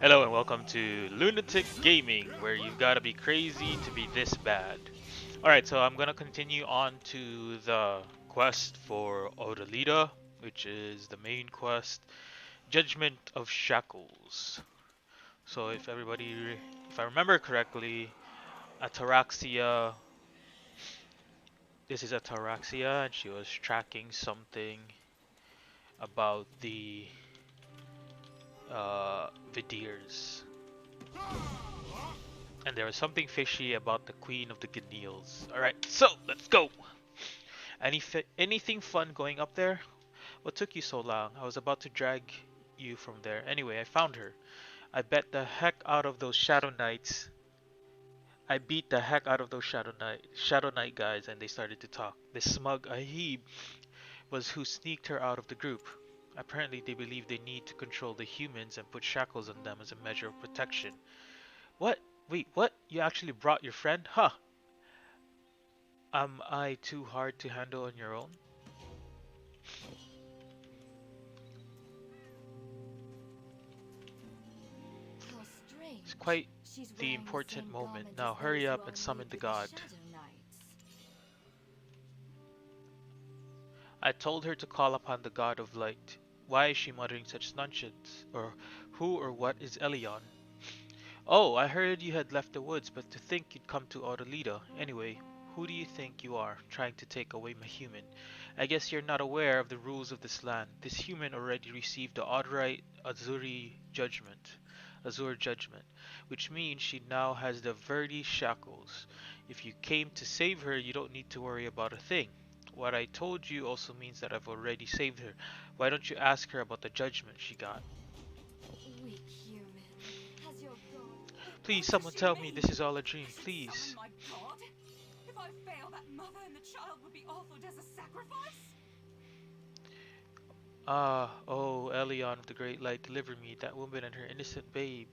Hello and welcome to Lunatic Gaming, where you've got to be crazy to be this bad. Alright, so I'm gonna continue on to the quest for Odyllita, which is the main quest, Judgment of Shackles. So if I remember correctly, Ataraxia, this is Ataraxia, and she was tracking something about the Vidirs. And there was something fishy about the Queen of the Ganeels. Alright, so let's go! Anything fun going up there? What took you so long? I was about to drag you from there. Anyway, I found her. I bet the heck out of those Shadow Knights. I beat the heck out of those Shadow Knight guys, and they started to talk. This smug Ahib was who sneaked her out of the group. Apparently they believe they need to control the humans and put shackles on them as a measure of protection. What? Wait, what? You actually brought your friend? Huh. Am I too hard to handle on your own? How It's strange. quite She's the wearing the important same moment. garment as Now those hurry who up are and summon leagued the with the god. Shadow Knights. I told her to call upon the god of light. Why is she muttering such nonsense? Or who or what is Elion? Oh, I heard you had left the woods, but to think you'd come to Odyllita. Anyway, who do you think you are, trying to take away my human? I guess you're not aware of the rules of this land. This human already received the Odorite Azure judgment, which means she now has the Verdi shackles. If you came to save her, you don't need to worry about a thing. What I told you also means that I've already saved her. Why don't you ask her about the judgment she got? Weak human. Has your god... Please, What does someone she tell me mean? this is all a dream, I should summon please. my god? If I fail, that mother and the child would be offered as a sacrifice? Ah, oh, Elion of the Great Light, deliver me, that woman and her innocent babe.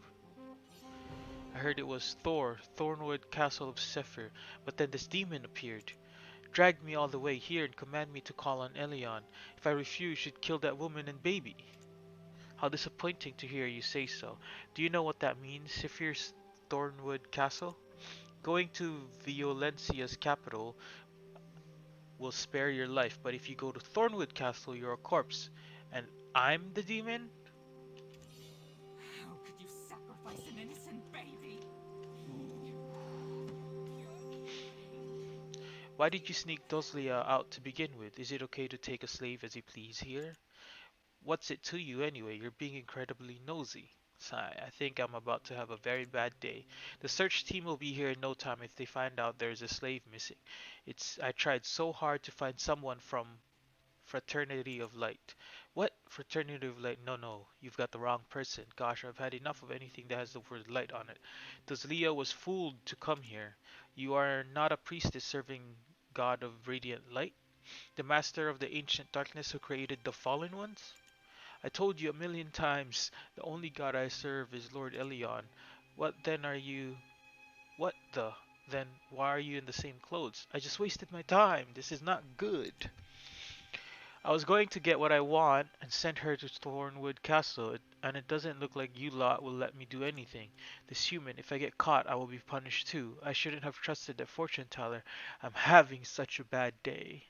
I heard it was Thornwood Castle of Sephir, but then this demon appeared, dragged me all the way here and commanded me to call on Elion. If I refuse, she'd kill that woman and baby. How disappointing to hear you say so. Do you know what that means, Sephir's Thornwood Castle? Going to Violencia's capital will spare your life, but if you go to Thornwood Castle, you're a corpse. And I'm the demon? How could you sacrifice an innocent baby? Why did you sneak Doslia out to begin with? Is it okay to take a slave as you please here? What's it to you anyway? You're being incredibly nosy. Sigh, I think I'm about to have a very bad day. The search team will be here in no time if they find out there's a slave missing. I tried so hard to find someone from Fraternity of Light. What? Fraternity of Light? No, no, you've got the wrong person. Gosh, I've had enough of anything that has the word light on it. Doslia was fooled to come here. You are not a priestess serving God of radiant light? The master of the ancient darkness who created the fallen ones? I told you a million times, the only god I serve is Lord Elion. What then are you? What the? Then why are you in the same clothes? I just wasted my time. This is not good. I was going to get what I want and send her to Thornwood Castle, and it doesn't look like you lot will let me do anything. This human, if I get caught, I will be punished too. I shouldn't have trusted that fortune teller. I'm having such a bad day.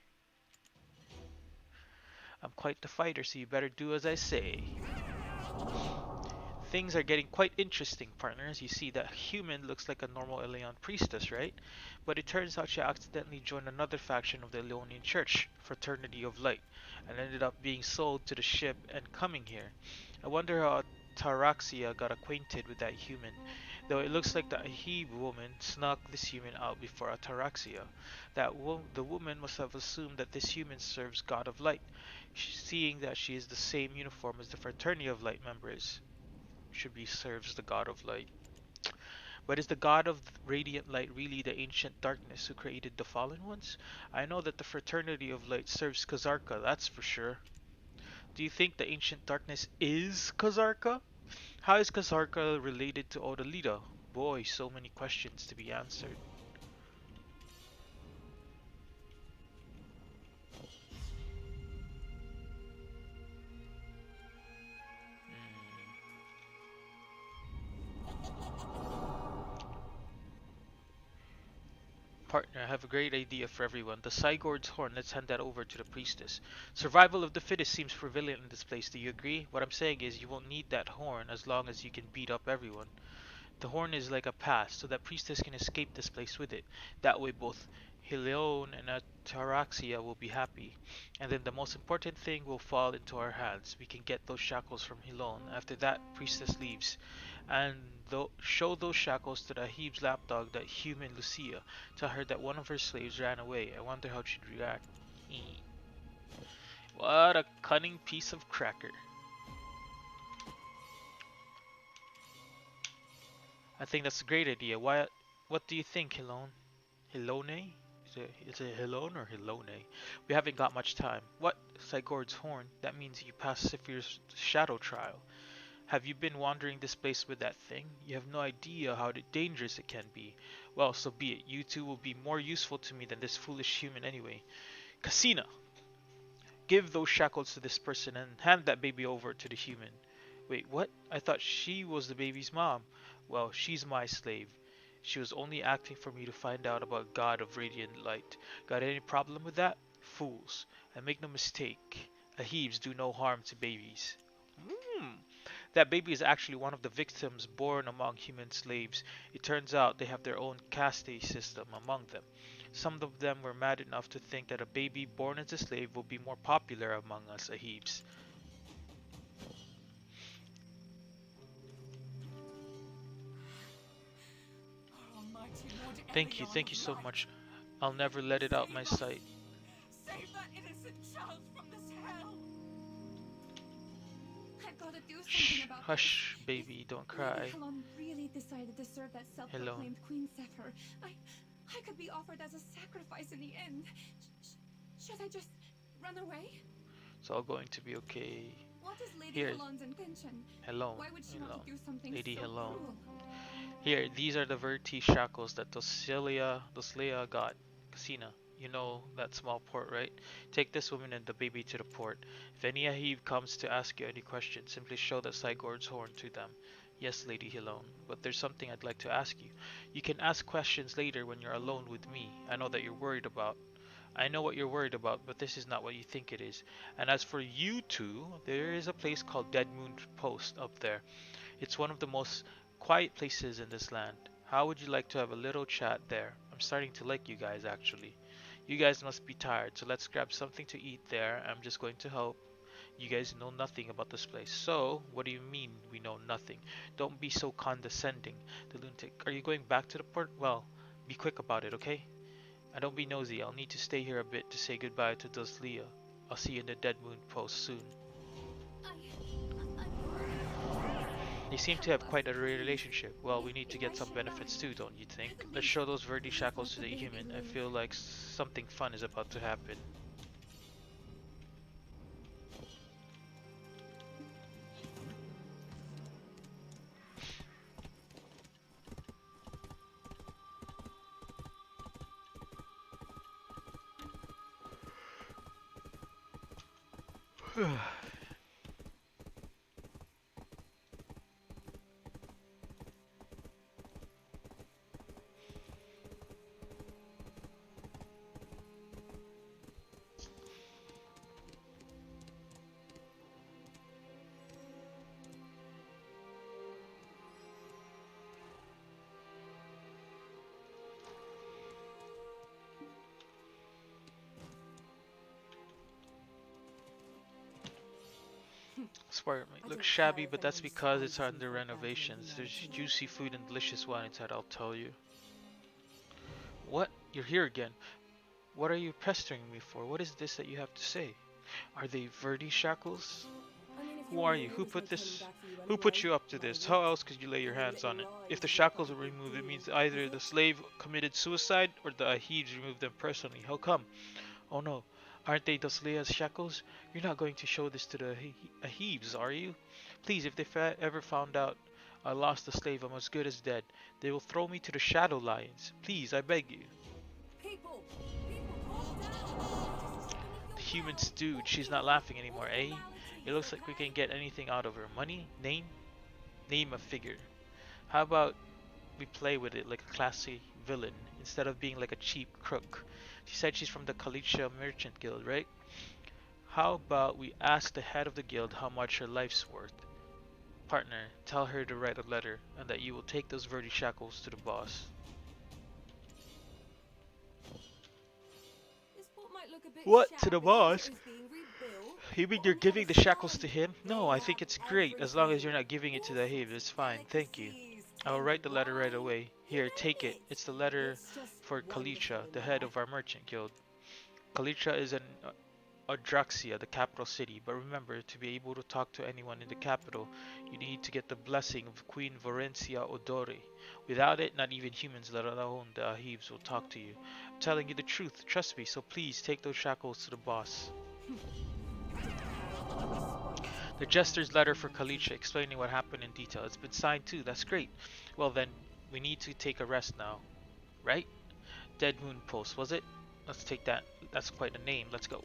I'm quite the fighter, so you better do as I say. Things are getting quite interesting, partners. You see, that human looks like a normal Eleon priestess, right? But it turns out she accidentally joined another faction of the Eleonian Church, Fraternity of Light, and ended up being sold to the ship and coming here. I wonder how Taraxia got acquainted with that human, though it looks like the Ahib woman snuck this human out before Ataraxia. The woman must have assumed that this human serves God of Light, seeing that she is the same uniform as the Fraternity of Light members should be serves the god of light. But is the god of radiant light really the ancient darkness who created the fallen ones? I know that the fraternity of light serves Kazarka, that's for sure. Do you think the ancient darkness is Kazarka? How is Kazarka related to Odyllita? Boy, so many questions to be answered. Hmm. Partner, I have a great idea for everyone. The Cygord's horn, let's hand that over to the priestess. Survival of the fittest seems prevalent in this place, do you agree? What I'm saying is you won't need that horn as long as you can beat up everyone. The horn is like a pass, so that priestess can escape this place with it. That way both Helione and Ataraxia will be happy. And then the most important thing will fall into our hands. We can get those shackles from Helione. After that, priestess leaves. And show those shackles to the Heeb's lapdog, that human Lucia. Tell her that one of her slaves ran away. I wonder how she'd react. What a cunning piece of cracker. I think that's a great idea. What do you think, Helione? Hilone? Is it Hilone or Hilone? We haven't got much time. What? Cygord's horn? That means you passed Saphir's shadow trial. Have you been wandering this place with that thing? You have no idea how dangerous it can be. Well, so be it. You two will be more useful to me than this foolish human anyway. Casina! Give those shackles to this person and hand that baby over to the human. Wait, what? I thought she was the baby's mom. Well, she's my slave. She was only acting for me to find out about God of Radiant Light. Got any problem with that? Fools. And make no mistake, Ahibs do no harm to babies. Hmm. That baby is actually one of the victims born among human slaves. It turns out they have their own caste system among them. Some of them were mad enough to think that a baby born as a slave will be more popular among us Ahibs. Oh, Almighty, whatever Thank you, your thank you love so like, much. I'll never let it out my save us. sight. Save that innocent child from this hell. I've got to do something Shh, about hush, this. baby, don't If Lady cry. Helen really decided to serve that Hello. self-proclaimed Queen Zephyr, I could be offered as a sacrifice in the end. Should I just run away? It's all going to be okay. What is Lady Here, Helen's intention? hello, Why would she want hello. to do something Lady, so hello. cruel? Here, these are the Verti shackles that Dosleia got. Casina, you know that small port, right? Take this woman and the baby to the port. If any Ahiv comes to ask you any questions, simply show the Cygord's horn to them. Yes, Lady Helone, but there's something I'd like to ask you. You can ask questions later when you're alone with me. I know what you're worried about, but this is not what you think it is. And as for you two, there is a place called Dead Moon Post up there. It's one of the most quiet places in this land. How would you like to have a little chat there? I'm starting to like you guys actually. You guys must be tired, so let's grab something to eat there. I'm just going to help. You guys know nothing about this place. So, what do you mean we know nothing? Don't be so condescending. The lunatic. Are you going back to the port? Well, be quick about it, okay? And don't be nosy. I'll need to stay here a bit to say goodbye to Doslia. I'll see you in the Dead Moon Post soon. They seem to have quite a relationship. Well, we need to get some benefits too, don't you think? Let's show those Verdi shackles to the human. I feel like something fun is about to happen. This part might look shabby, but that's because it's under renovations. There's juicy food and delicious wine inside, I'll tell you. What? You're here again. What are you pestering me for? What is this that you have to say? Are they Verdi shackles? Who are you? Who put you up to this? How else could you lay your hands on it? If the shackles were removed, it means either the slave committed suicide or the Ahibs removed them personally. How come? Oh no, aren't they Doslea's shackles? You're not going to show this to the Ahibs, are you? Please, if they ever found out I lost the slave, I'm as good as dead. They will throw me to the Shadow Lions. Please, I beg you. People, calm down. The human stewed. She's not laughing anymore, eh? It looks like we can get anything out of her. Money? Name? Name a figure. How about we play with it like a classy villain instead of being like a cheap crook. She said she's from the Kalicha Merchant Guild, right? How about we ask the head of the guild how much her life's worth? Partner, tell her to write a letter and that you will take those Verdi shackles to the boss. This fort might look a bit What? To the shabby as it boss? is being rebuilt, You mean but you're on the giving other the shackles to side, him? No, they I have think it's great as long as you're everything. not giving it to the Have. It's fine, thank you. Delicacies, I will tender write the letter right wine, away. you Here, name take it. it. It's the letter It's just for wonderful Kalicha, in the head there. of our merchant guild. Kalicha is an Adraxia, the capital city, but remember, to be able to talk to anyone in the capital, you need to get the blessing of Queen Vorencia Odori. Without it, not even humans, let alone the Ahibs, will talk to you. I'm telling you the truth, trust me, so please take those shackles to the boss. You depend on me, sweet. The jester's letter for Kalicha explaining what happened in detail. It's been signed too, that's great. Well then, we need to take a rest now, right? Dead Moon Post, was it? Let's take that. That's quite a name, let's go.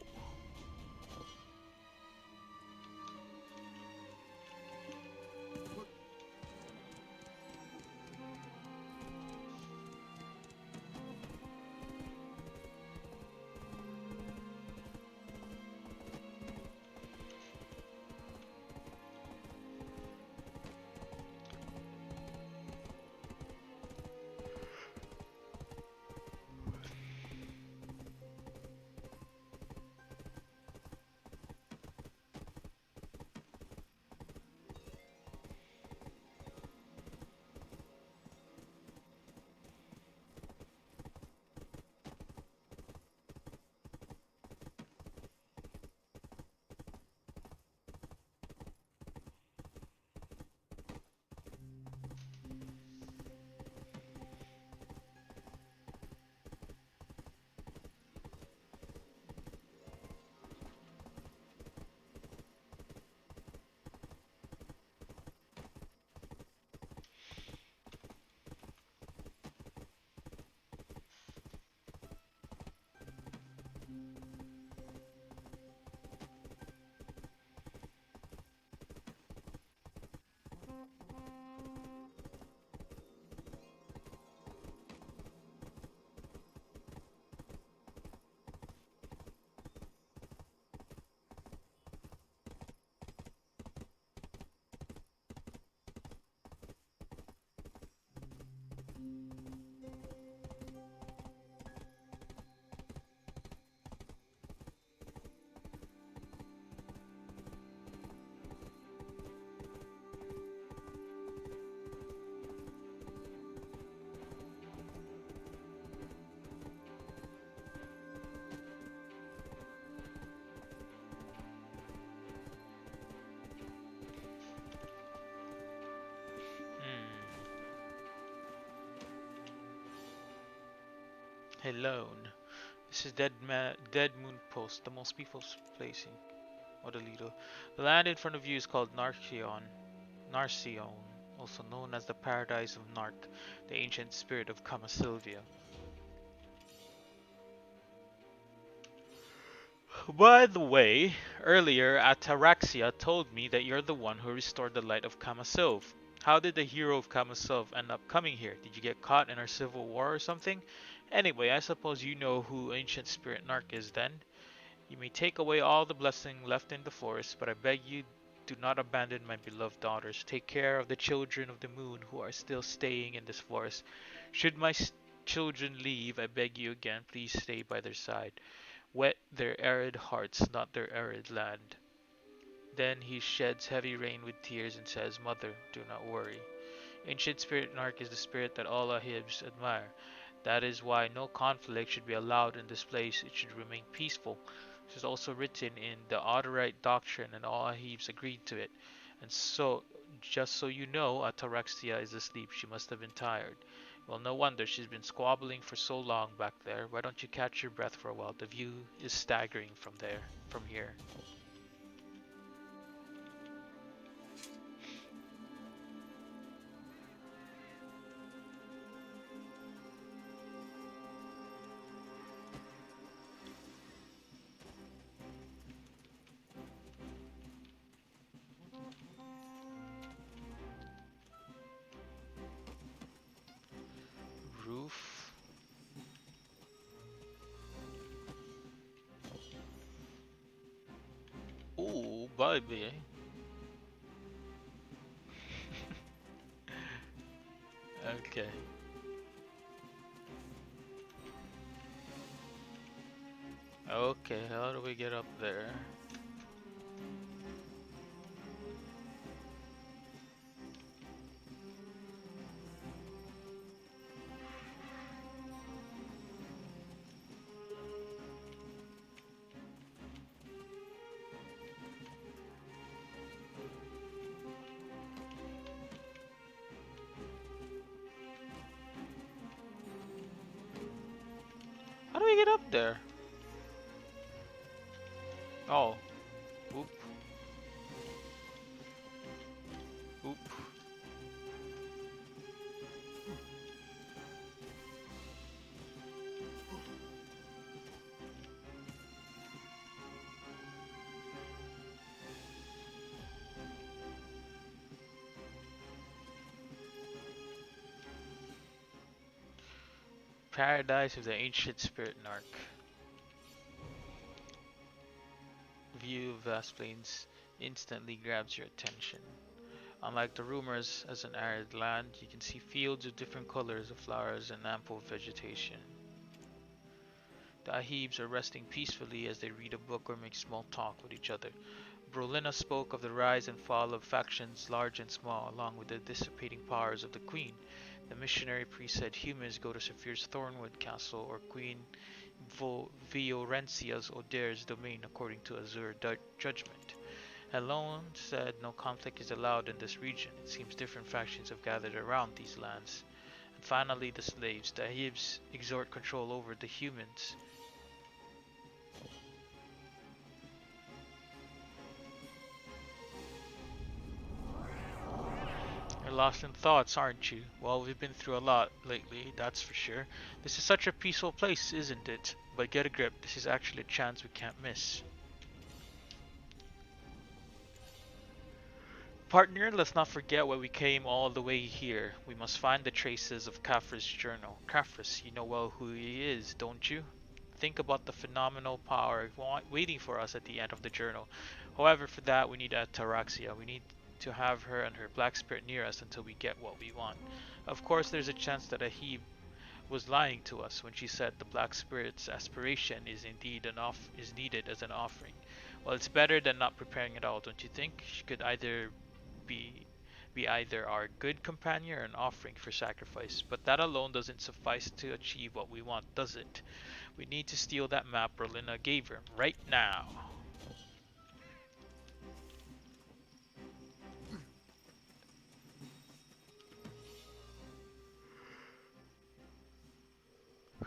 Hmm. Hello. This is Dead Moon Post, the most peaceful place in Odyllita. The land in front of you is called Narcion, also known as the Paradise of Narc, the ancient spirit of Kama Sylvia. By the way, earlier Ataraxia told me that you're the one who restored the light of Kamasov. How did the hero of Kamasov end up coming here? Did you get caught in our civil war or something? Anyway, I suppose you know who ancient spirit Narc is then. You may take away all the blessing left in the forest, but I beg you do not abandon my beloved daughters. Take care of the children of the moon who are still staying in this forest. Should my children leave, I beg you again, please stay by their side. Wet their arid hearts, not their arid land. Then he sheds heavy rain with tears and says, Mother, do not worry. Ancient Spirit Narc is the spirit that all Ahibs admire. That is why no conflict should be allowed in this place. It should remain peaceful. This is also written in the Odorite doctrine, and all Ahibs agreed to it. And so, just so you know, Ataraxia is asleep. She must have been tired. Well, no wonder she's been squabbling for so long back there. Why don't you catch your breath for a while? The view is staggering from here. vibe, eh? Okay. Okay, how do we get up there? How do we get up there? Oh, oop, oop. Paradise of the Ancient Spirit Narc. View of vast plains instantly grabs your attention. Unlike the rumors as an arid land, you can see fields of different colors of flowers and ample vegetation. The Ahibs are resting peacefully as they read a book or make small talk with each other. Brolina spoke of the rise and fall of factions large and small, along with the dissipating powers of the Queen. The missionary priest said humans go to Saphir's Thornwood Castle or Queen Viorencia's Oder's domain according to Azure judgment. Helon said no conflict is allowed in this region. It seems different factions have gathered around these lands. And finally, the slaves. The Ahibs exert control over the humans. You're lost in thoughts, aren't you? Well, we've been through a lot lately, that's for sure. This is such a peaceful place, isn't it? But get a grip, this is actually a chance we can't miss. Partner, let's not forget why we came all the way here. We must find the traces of Khafre's journal. Khafre, you know well who he is, don't you? Think about the phenomenal power waiting for us at the end of the journal. However, for that, we need Ataraxia. We need to have her and her black spirit near us until we get what we want. Of course, there's a chance that Ahib was lying to us when she said the black spirit's aspiration is indeed is needed as an offering. Well, it's better than not preparing at all, don't you think? She could either be be either our good companion or an offering for sacrifice, but that alone doesn't suffice to achieve what we want, does it? We need to steal that map Berlina gave her right now.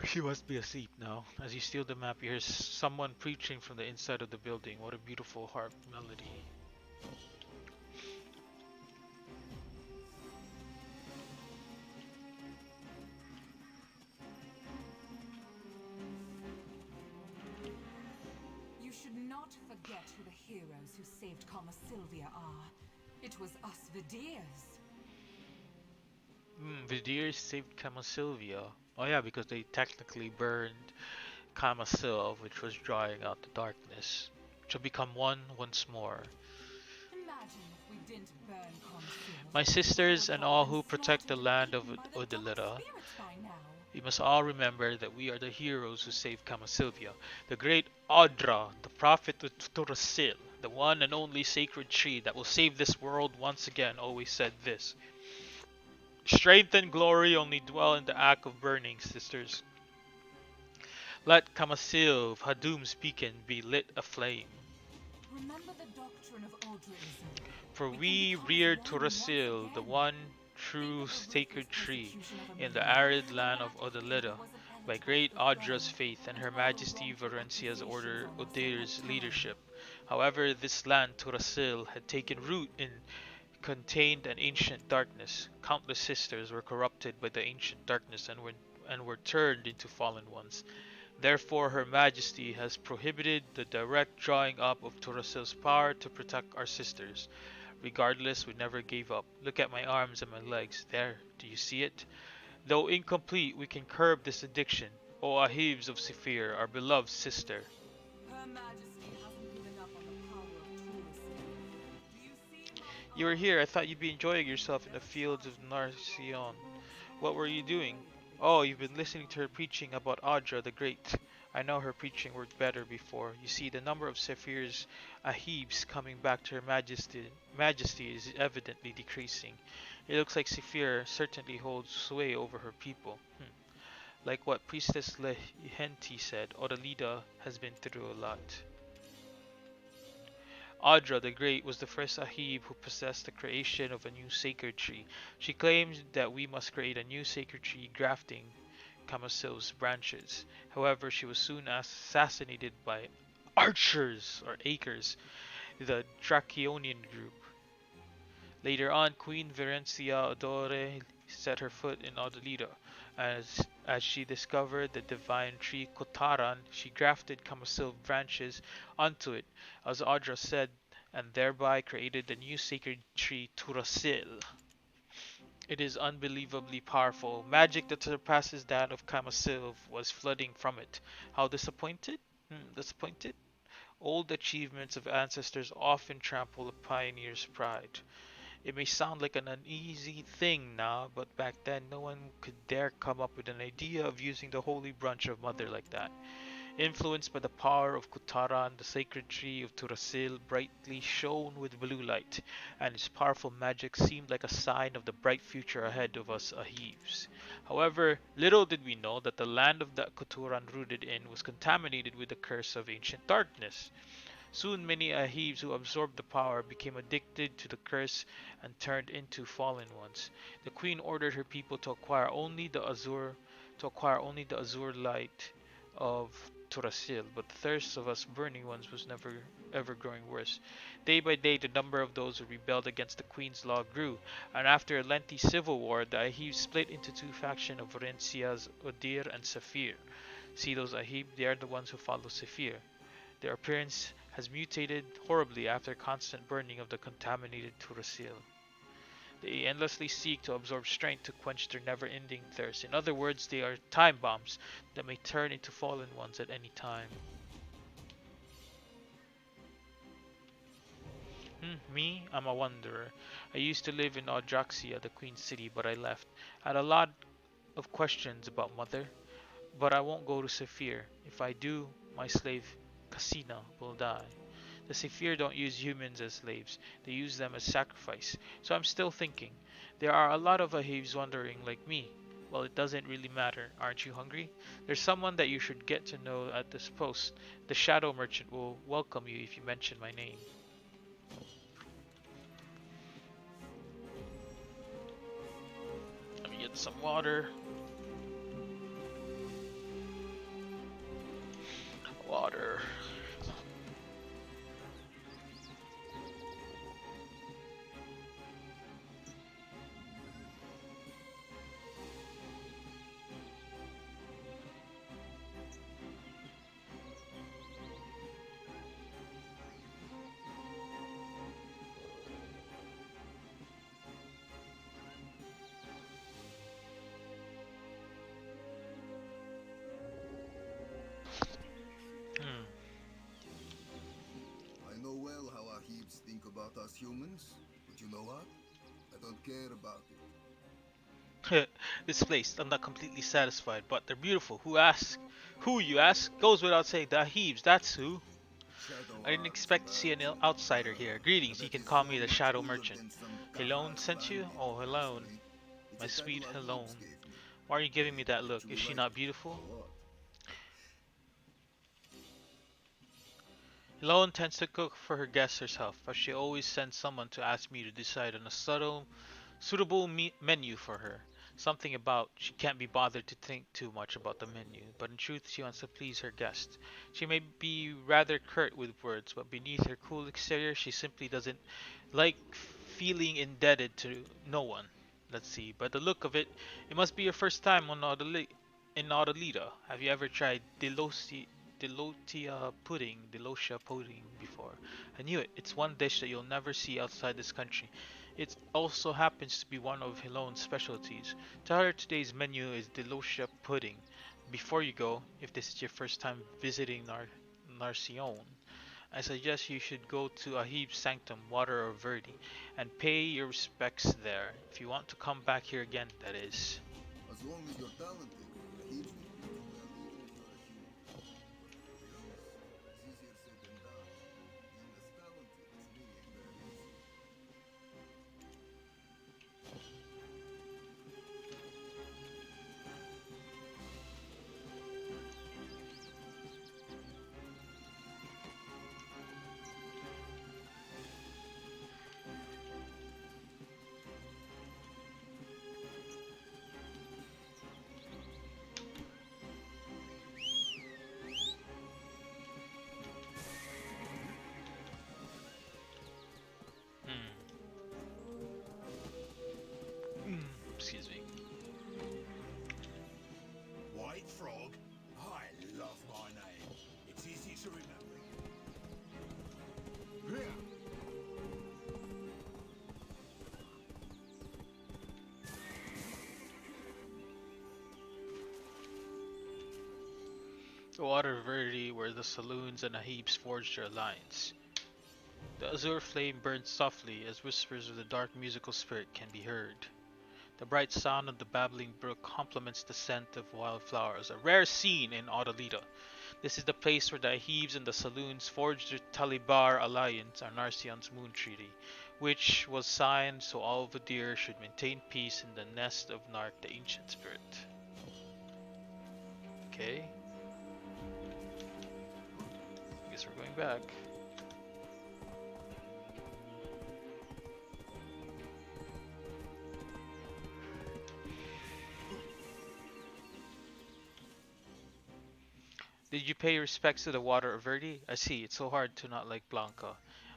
She must be asleep now. As you steal the map, you hear someone preaching from the inside of the building. What a beautiful harp melody. You should not forget who the heroes who saved Kama Sylvia are. It was us Vidirs. Vidir saved Camasylvia. Oh yeah, because they technically burned Camasil, which was drawing out the darkness, to become one once more. Imagine if we didn't burn Kama My Sylvia. They sisters would and have all been who protect the slaughtered and land of eaten by the dark Odyllita, spirits by now. we must all remember that we are the heroes who saved Camasylvia. The great Audra, the prophet of Turasil, the one and only sacred tree that will save this world once again, always said this. Strength and glory only dwell in the act of burning, sisters. Let Camasil, Hadum's beacon, be lit aflame. Remember the doctrine of Aldrism. For We can we become reared one once Turasil, the again. one Think true of the sacred ruthless tree persecution of in the Amelia, arid and land that of he Odyllita, wasn't by eligible great for the Audra's throne, faith and and her all the majesty wrongful Varencia's accusations order on us at Odir's that time. leadership. However, this land, Turasil, had taken root in contained an ancient darkness. Countless sisters were corrupted by the ancient darkness and were turned into fallen ones. Therefore, Her Majesty has prohibited the direct drawing up of Turasil's power to protect our sisters. Regardless, we never gave up. Look at my arms and my legs. There, do you see it? Though incomplete, we can curb this addiction. O Ahibs of Saphir, our beloved sister. Her Majesty hasn't given up on the power of Taurus. You were here. I thought you'd be enjoying yourself in the fields of Narcion. What were you doing? Oh, you've been listening to her preaching about Audra the Great. I know her preaching worked better before. You see, the number of Sephir's Ahibs coming back to her majesty is evidently decreasing. It looks like Sephir certainly holds sway over her people. Like what Priestess Lehenti said, Odyllita has been through a lot. Audra the Great was the first Ahib who possessed the creation of a new sacred tree. She claimed that we must create a new sacred tree grafting Camasil's branches. However, she was soon assassinated by archers or acres, the Dracionian group. Later on, Queen Verencia Adore set her foot in Odyllita. As she discovered the divine tree Kotaran, she grafted Camasil branches onto it, as Audra said, and thereby created the new sacred tree Turasil. It is unbelievably powerful. Magic that surpasses that of Camasil was flooding from it. How disappointed? Disappointed? Old achievements of ancestors often trample a pioneer's pride. It may sound like an uneasy thing now, but back then no one could dare come up with an idea of using the holy branch of Mother like that. Influenced by the power of Kutaran, the sacred tree of Turasil brightly shone with blue light, and its powerful magic seemed like a sign of the bright future ahead of us Ahibs. However, little did we know that the land of that Kuturan rooted in was contaminated with the curse of ancient darkness. Soon many Ahibs who absorbed the power became addicted to the curse and turned into fallen ones. The queen ordered her people to acquire only the azure light of Turasil, but the thirst of us burning ones was never ever growing worse. Day by day the number of those who rebelled against the queen's law grew, and after a lengthy civil war the Ahib split into two factions of Orencia's Odir and Saphir. See those Ahib, they are the ones who follow Saphir. Their appearance has mutated horribly after constant burning of the contaminated Turasil. They endlessly seek to absorb strength to quench their never-ending thirst. In other words, they are time bombs that may turn into fallen ones at any time. Me? I'm a wanderer. I used to live in Audraxia, the Queen City, but I left. I had a lot of questions about Mother, but I won't go to Saphir. If I do, my slave Casina will die. The Sephir don't use humans as slaves, they use them as sacrifice. So I'm still thinking. There are a lot of Ahibs wondering like me. Well, it doesn't really matter. Aren't you hungry? There's someone that you should get to know at this post. The Shadow Merchant will welcome you if you mention my name. Let me get some water. Water. Hmm. I know well how Ahibs think about us humans, but you know what? I don't care about it. This place, I'm not completely satisfied, but they're beautiful. Who asks? Who, you ask? Goes without saying. The Ahibs, that's who. Shadow I didn't arts, expect to see but an outsider here. I Greetings, you bet can it's call so me the much Shadow cooler Merchant. than some Helone Kahar sent you? bandit, Oh, Helone. actually. It's My a sweet title Ahibs Helone. gave me. Why are you giving me that Bet look? you Is will she like not it beautiful? a lot. Helone tends to cook for her guests herself, but she always sends someone to ask me to decide on a suitable menu for her. Something about she can't be bothered to think too much about the menu, but in truth she wants to please her guests. She may be rather curt with words, but beneath her cool exterior she simply doesn't like feeling indebted to no one. Let's see, by the look of it, it must be your first time on in Odyllita. Have you ever tried Delotia pudding before? I knew it. It's one dish that you'll never see outside this country. It also happens to be one of Hilone's specialties. Tell her today's menu is Delotia pudding. Before you go, if this is your first time visiting Narcion, I suggest you should go to Ahib's sanctum, Water of Verde, and pay your respects there. If you want to come back here again, that is. As long as you're talented, the heaps will do well even if you're a human. But to be honest, it's easier said than done. Being as talented as me ain't very easy. Excuse me. White Frog? I love my name. It's easy to remember. Here. The Water of Verde, where the saloons and Ahibs forged their alliance. The azure flame burns softly as whispers of the dark musical spirit can be heard. The bright sound of the babbling brook complements the scent of wildflowers, a rare scene in Odyllita. This is the place where the Ahibs and the saloons forged their Talibar alliance, Arnarsion's moon treaty, which was signed so all Vadir should maintain peace in the nest of Nark, the ancient spirit. Okay. I guess we're going back. Did you pay respects to the Water of Verde? I see, it's so hard to not like Blanca.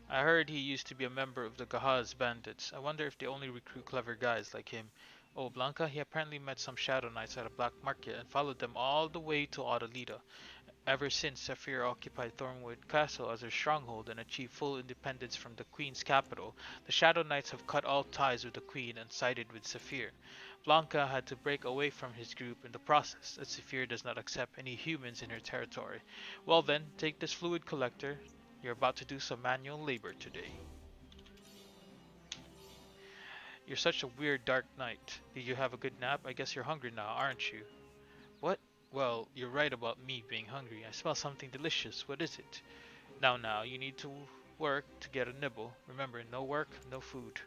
I heard he used to be a member of the Gahaz bandits. I wonder if they only recruit clever guys like him. Oh, Blanca, he apparently met some Shadow Knights at a black market and followed them all the way to Odyllita. Ever since Saphir occupied Thornwood Castle as her stronghold and achieved full independence from the Queen's capital, the Shadow Knights have cut all ties with the Queen and sided with Saphir. Blanca had to break away from his group in the process, as Saphir does not accept any humans in her territory. Well then, take this fluid collector. You're about to do some manual labor today. You're such a weird dark knight. Did you have a good nap? I guess you're hungry now, aren't you? What? Well, you're right about me being hungry. I smell something delicious. What is it? Now, you need to work to get a nibble. Remember, no work, no food.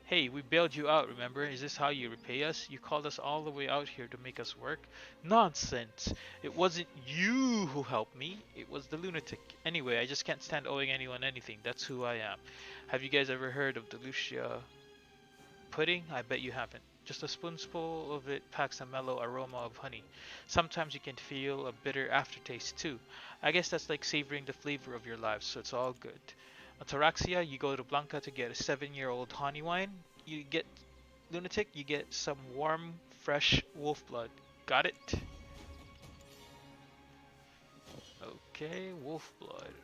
Hey, we bailed you out, remember? Is this how you repay us? You called us all the way out here to make us work? Nonsense! It wasn't you who helped me, it was the lunatic. Anyway, I just can't stand owing anyone anything. That's who I am. Have you guys ever heard of the Lucia pudding? I bet you haven't. Just a spoonful of it packs a mellow aroma of honey. Sometimes you can feel a bitter aftertaste too. I guess that's like savoring the flavor of your life, so it's all good. Ataraxia, you go to Blanca to get a 7-year-old honey wine. You get lunatic, you get some warm, fresh wolf blood. Got it? Okay, wolf blood.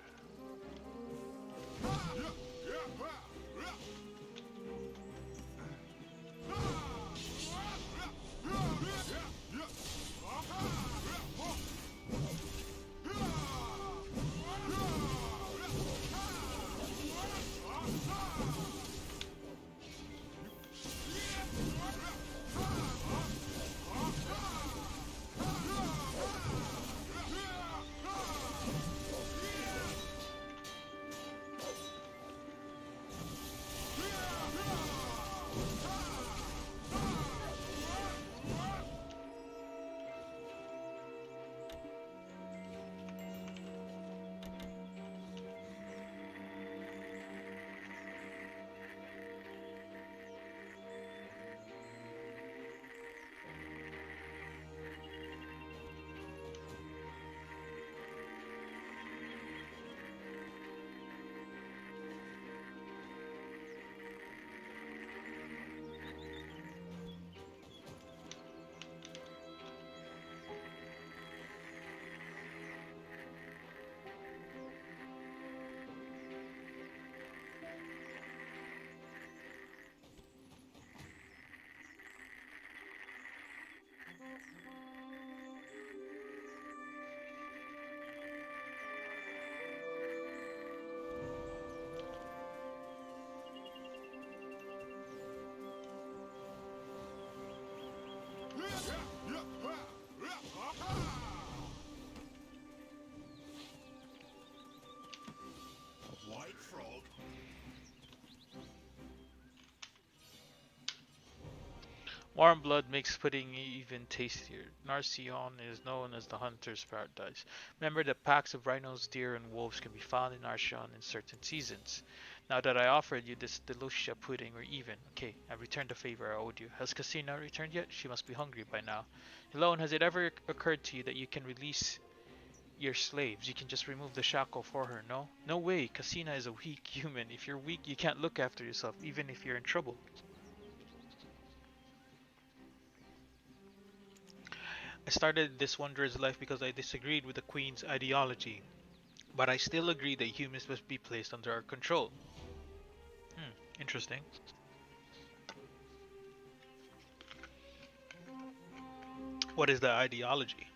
White frog. Warm blood makes pudding even tastier. Narcion is known as the hunter's paradise. Remember that packs of rhinos, deer, and wolves can be found in Narcion in certain seasons. Now that I offered you this delicious pudding, or even, okay, I've returned the favor I owed you. Has Cassina returned yet? She must be hungry by now. Hello, has it ever occurred to you that you can release your slaves? You can just remove the shackle for her, no? No way, Cassina is a weak human. If you're weak, you can't look after yourself, even if you're in trouble. I started this wanderer's life because I disagreed with the Queen's ideology, but I still agree that humans must be placed under our control. Hmm, interesting. What is the ideology?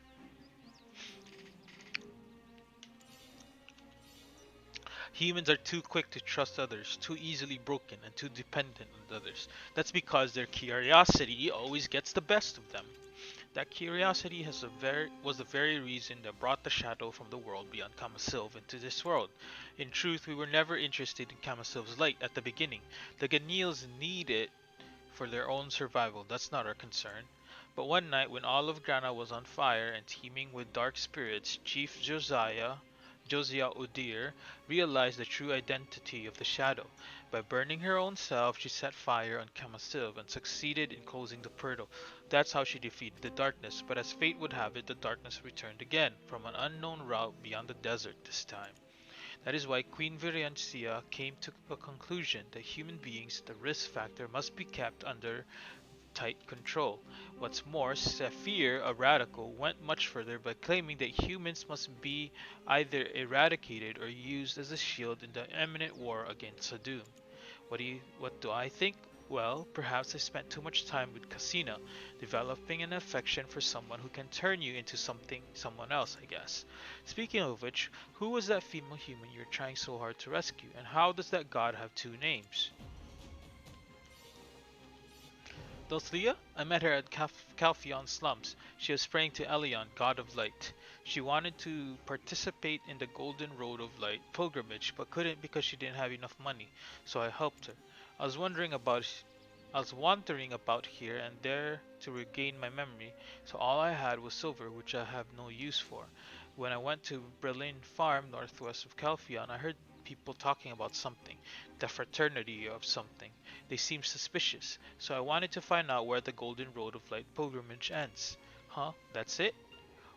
Humans are too quick to trust others, too easily broken, and too dependent on others. That's because their curiosity always gets the best of them. That curiosity was the very reason that brought the shadow from the world beyond Kamasilv into this world. In truth, we were never interested in Kamasilv's light at the beginning. The Ganils need it for their own survival, that's not our concern. But one night when all of Grana was on fire and teeming with dark spirits, Chief Josiah Udir, realized the true identity of the shadow. By burning her own self, she set fire on Kamasilv and succeeded in closing the portal. That's how she defeated the darkness, but as fate would have it, the darkness returned again, from an unknown route beyond the desert this time. That is why Queen Viriancia came to a conclusion that human beings, the risk factor, must be kept under tight control. What's more, Saphir, a radical, went much further by claiming that humans must be either eradicated or used as a shield in the imminent war against Sadum. What do I think? Well, perhaps I spent too much time with Casina, developing an affection for someone who can turn you into someone else, I guess. Speaking of which, who was that female human you're trying so hard to rescue, and how does that god have two names? Dulcea? I met her at Calphion slums. She was praying to Elion, god of light. She wanted to participate in the Golden Road of Light pilgrimage, but couldn't because she didn't have enough money, so I helped her. I was wondering about I was wandering about here and there to regain my memory, so all I had was silver, which I have no use for. When I went to Berlin Farm, northwest of Calphion, I heard people talking about something, the fraternity of something. They seemed suspicious, so I wanted to find out where the Golden Road of Light pilgrimage ends. Huh? That's it?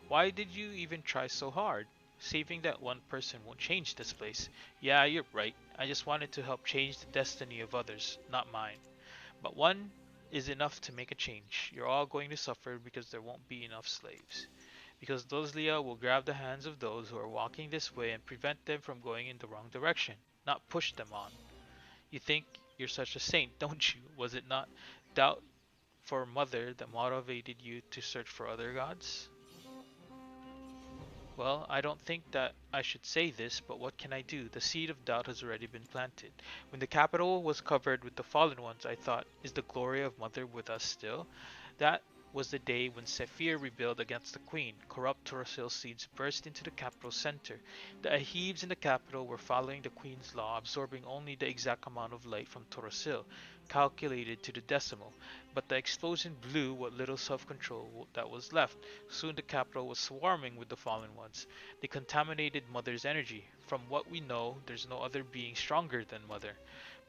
Why did you even try so hard? Saving that one person won't change this place. Yeah, you're right. I just wanted to help change the destiny of others, not mine. But one is enough to make a change. You're all going to suffer because there won't be enough slaves. Because Dozlia will grab the hands of those who are walking this way and prevent them from going in the wrong direction, not push them on. You think you're such a saint, don't you? Was it not doubt for Mother that motivated you to search for other gods? Well, I don't think that I should say this, but what can I do? The seed of doubt has already been planted. When the capital was covered with the fallen ones, I thought, is the glory of Mother with us still? That was the day when Sephir rebelled against the queen. Corrupt Torosil seeds burst into the capital center. The Ahibs in the capital were following the queen's law, absorbing only the exact amount of light from Torosil, calculated to the decimal. But the explosion blew what little self-control that was left. Soon the capital was swarming with the fallen ones. They contaminated Mother's energy. From what we know, there's no other being stronger than Mother.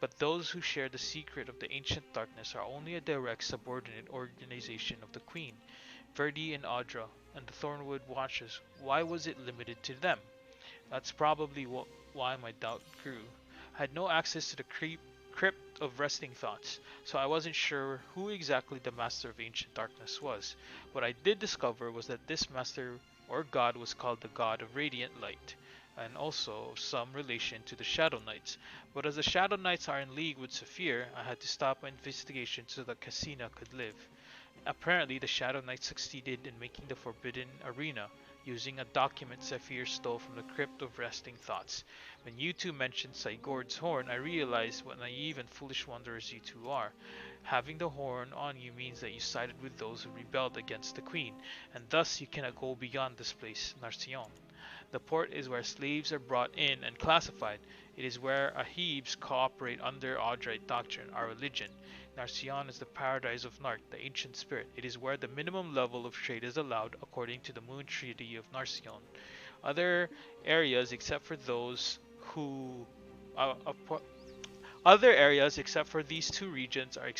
But those who share the secret of the ancient darkness are only a direct subordinate organization of the Queen. Verdi and Audra, and the Thornwood Watchers. Why was it limited to them? That's probably why my doubt grew. I had no access to the crypt of resting thoughts, so I wasn't sure who exactly the master of ancient darkness was. What I did discover was that this master or god was called the god of radiant light, and also of some relation to the Shadow Knights. But as the Shadow Knights are in league with Saphir, I had to stop my investigation so that Cassina could live. Apparently, the Shadow Knight succeeded in making the Forbidden Arena, using a document Zephyr stole from the Crypt of Resting Thoughts. When you two mentioned Sigurd's horn, I realized what naive and foolish wanderers you two are. Having the horn on you means that you sided with those who rebelled against the Queen, and thus you cannot go beyond this place, Narcion. The port is where slaves are brought in and classified. It is where Ahibs cooperate under Audrite doctrine, our religion. Narcion is the paradise of Nark, the ancient spirit. It is where the minimum level of trade is allowed according to the Moon Treaty of Narcion. Other areas except for those who uh, other areas except for these two regions are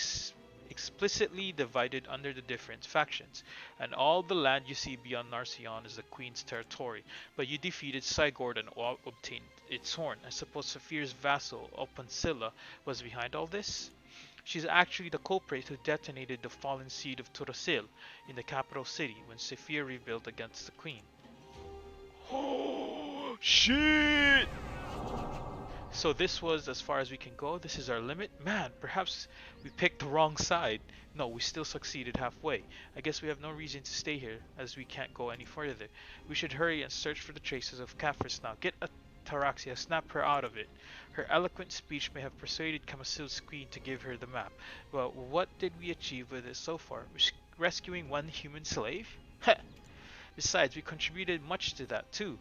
explicitly divided under the different factions, and all the land you see beyond Narcion is the Queen's territory. But you defeated Sigurd and obtained its horn. I suppose Saphir's vassal, Opancilla, was behind all this? She's actually the culprit who detonated the fallen seed of Turasil in the capital city when Saphir rebelled against the Queen. Oh, shit! So this was as far as we can go. This is our limit. Man, perhaps we picked the wrong side. No, we still succeeded halfway. I guess we have no reason to stay here, as we can't go any further. We should hurry and search for the traces of Kaphris now. Get Ataraxia, snap her out of it. Her eloquent speech may have persuaded Kamasil's queen to give her the map. Well, what did we achieve with it so far? Rescuing one human slave? Heh! Besides, we contributed much to that too.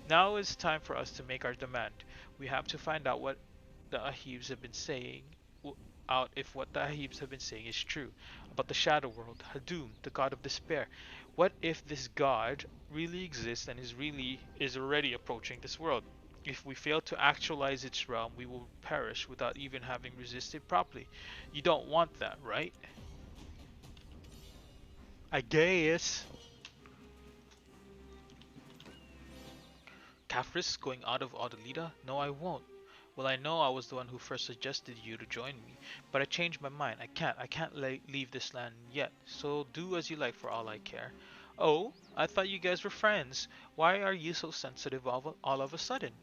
Now is time for us to make our demand. We have to find out what the Ahibs have been saying, out if what the Ahibs have been saying is true about the Shadow World, Hadum, the god of despair. What if this god really exists and is already approaching this world? If we fail to actualize its realm, we will perish without even having resisted properly. You don't want that, right? I guess. Kaphris going out of Odyllita? No, I won't. Well, I know I was the one who first suggested you to join me, but I changed my mind. I can't leave this land yet, so do as you like for all I care. Oh, I thought you guys were friends. Why are you so sensitive all of a sudden?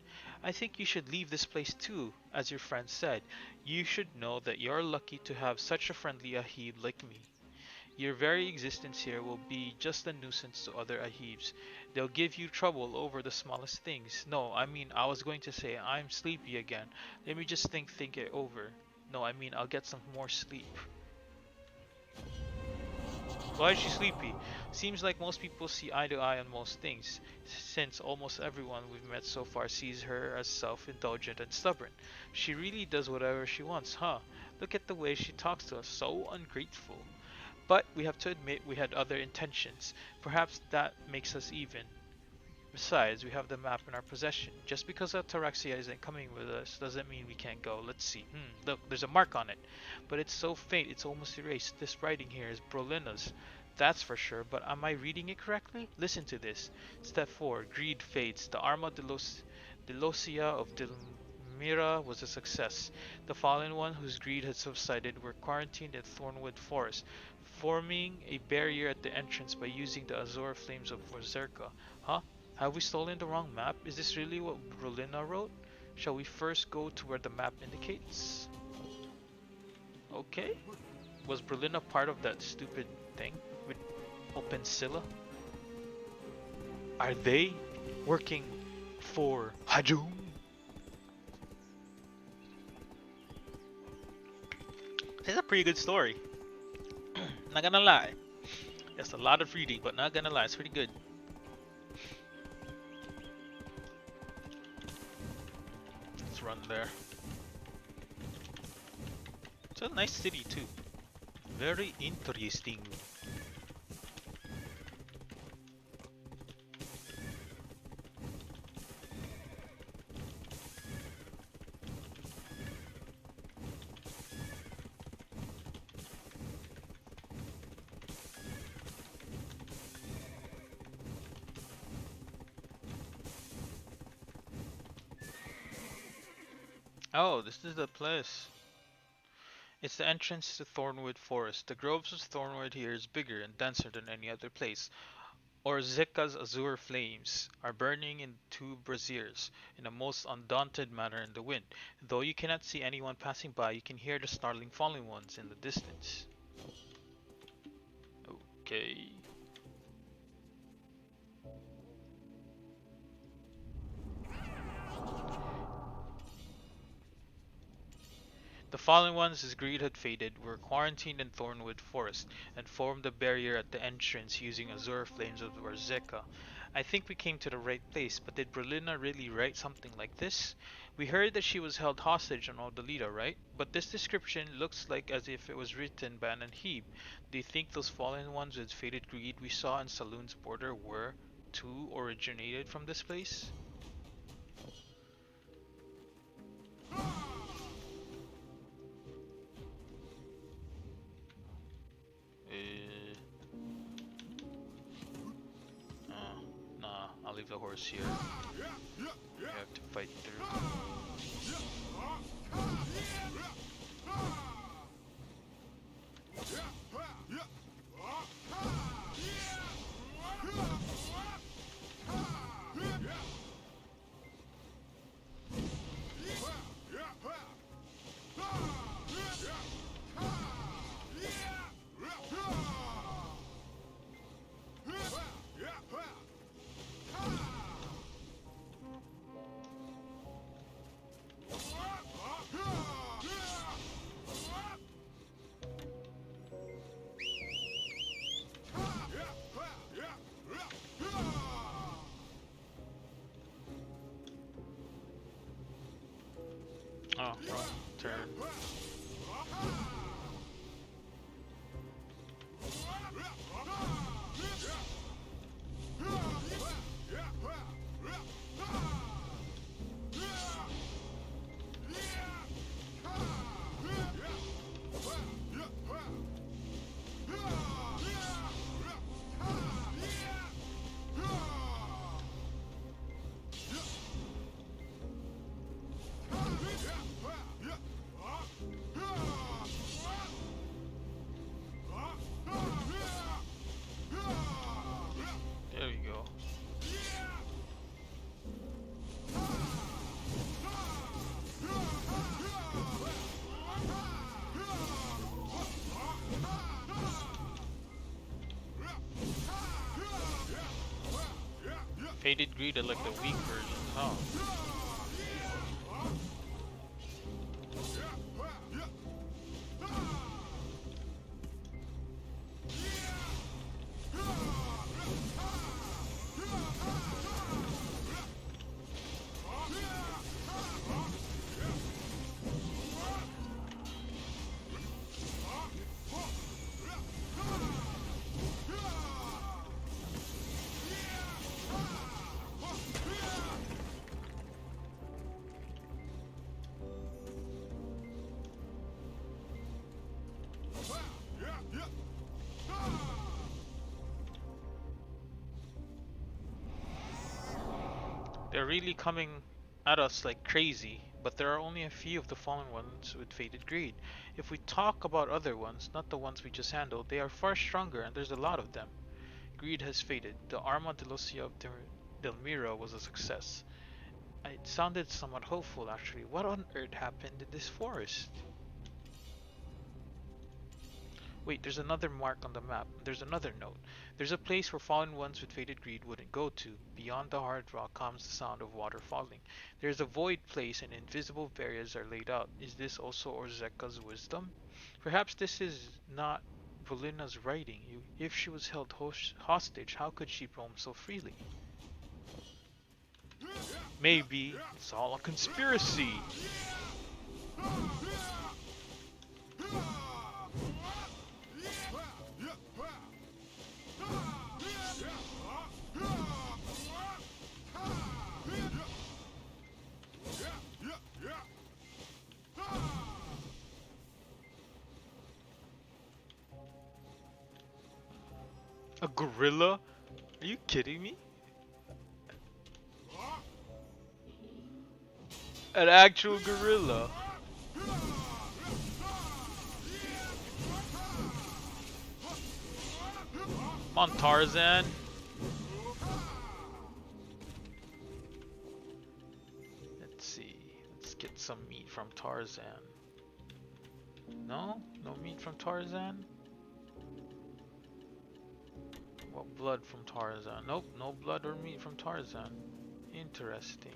I think you should leave this place too, as your friend said. You should know that you're lucky to have such a friendly Ahib like me. Your very existence here will be just a nuisance to other Ahibs. They'll give you trouble over the smallest things. No, I mean, I was going to say, I'm sleepy again. Let me just think it over. No, I mean, I'll get some more sleep. Why is she sleepy? Seems like most people see eye to eye on most things, since almost everyone we've met so far sees her as self-indulgent and stubborn. She really does whatever she wants, huh? Look at the way she talks to us, so ungrateful. But we have to admit we had other intentions. Perhaps that makes us even. Besides, we have the map in our possession. Just because Ataraxia isn't coming with us doesn't mean we can't go. Let's see. Look, there's a mark on it. But it's so faint, it's almost erased. This writing here is Brolina's. That's for sure, but am I reading it correctly? Listen to this. Step 4. Greed fades. The Arma Delosia of Dilmira was a success. The fallen one, whose greed had subsided, were quarantined in Thornwood Forest, forming a barrier at the entrance by using the Azure Flames of Berserka. Huh? Have we stolen the wrong map? Is this really what Brolina wrote? Shall we first go to where the map indicates? Okay. Was Brolina part of that stupid thing with Opensilla? Are they working for Hadum? This is a pretty good story. Not gonna lie. That's a lot of reading, but not gonna lie, it's pretty good. Let's run there. It's a nice city too. Very interesting. Oh, this is the place. It's the entrance to Thornwood Forest. The groves of Thornwood here is bigger and denser than any other place. Orzeka's azure flames are burning in two braziers in a most undaunted manner in the wind. Though you cannot see anyone passing by, you can hear the snarling falling ones in the distance. Okay. The fallen ones, as greed had faded, were quarantined in Thornwood Forest and formed a barrier at the entrance using azure flames of Warzeka. I think we came to the right place, but did Berlina really write something like this? We heard that she was held hostage on Odyllita, right? But this description looks like as if it was written by an Anhib. Do you think those fallen ones with faded greed we saw in Saloon's border were, too, originated from this place? Uh, nah, I'll leave the horse here. We have to fight through. Oh, wrong turn. There we go. Faded greed are like the weak version, huh? They're really coming at us like crazy, but there are only a few of the fallen ones with faded greed. If we talk about other ones, not the ones we just handled, they are far stronger and there's a lot of them. Greed has faded. The Arma de Lucia of Delmira was a success. It sounded somewhat hopeful actually. What on earth happened in this forest? Wait, there's another mark on the map. There's another note. There's a place where fallen ones with faded greed wouldn't go to. Beyond the hard rock comes the sound of water falling. There's a void place and invisible barriers are laid out. Is this also Orzeka's wisdom? Perhaps this is not Volina's writing. If she was held hostage, how could she roam so freely? Maybe it's all a conspiracy. A gorilla? Are you kidding me? An actual gorilla. Come on, Tarzan. Let's see. Let's get some meat from Tarzan. No? No meat from Tarzan? Blood from Tarzan. Nope, no blood or meat from Tarzan. Interesting.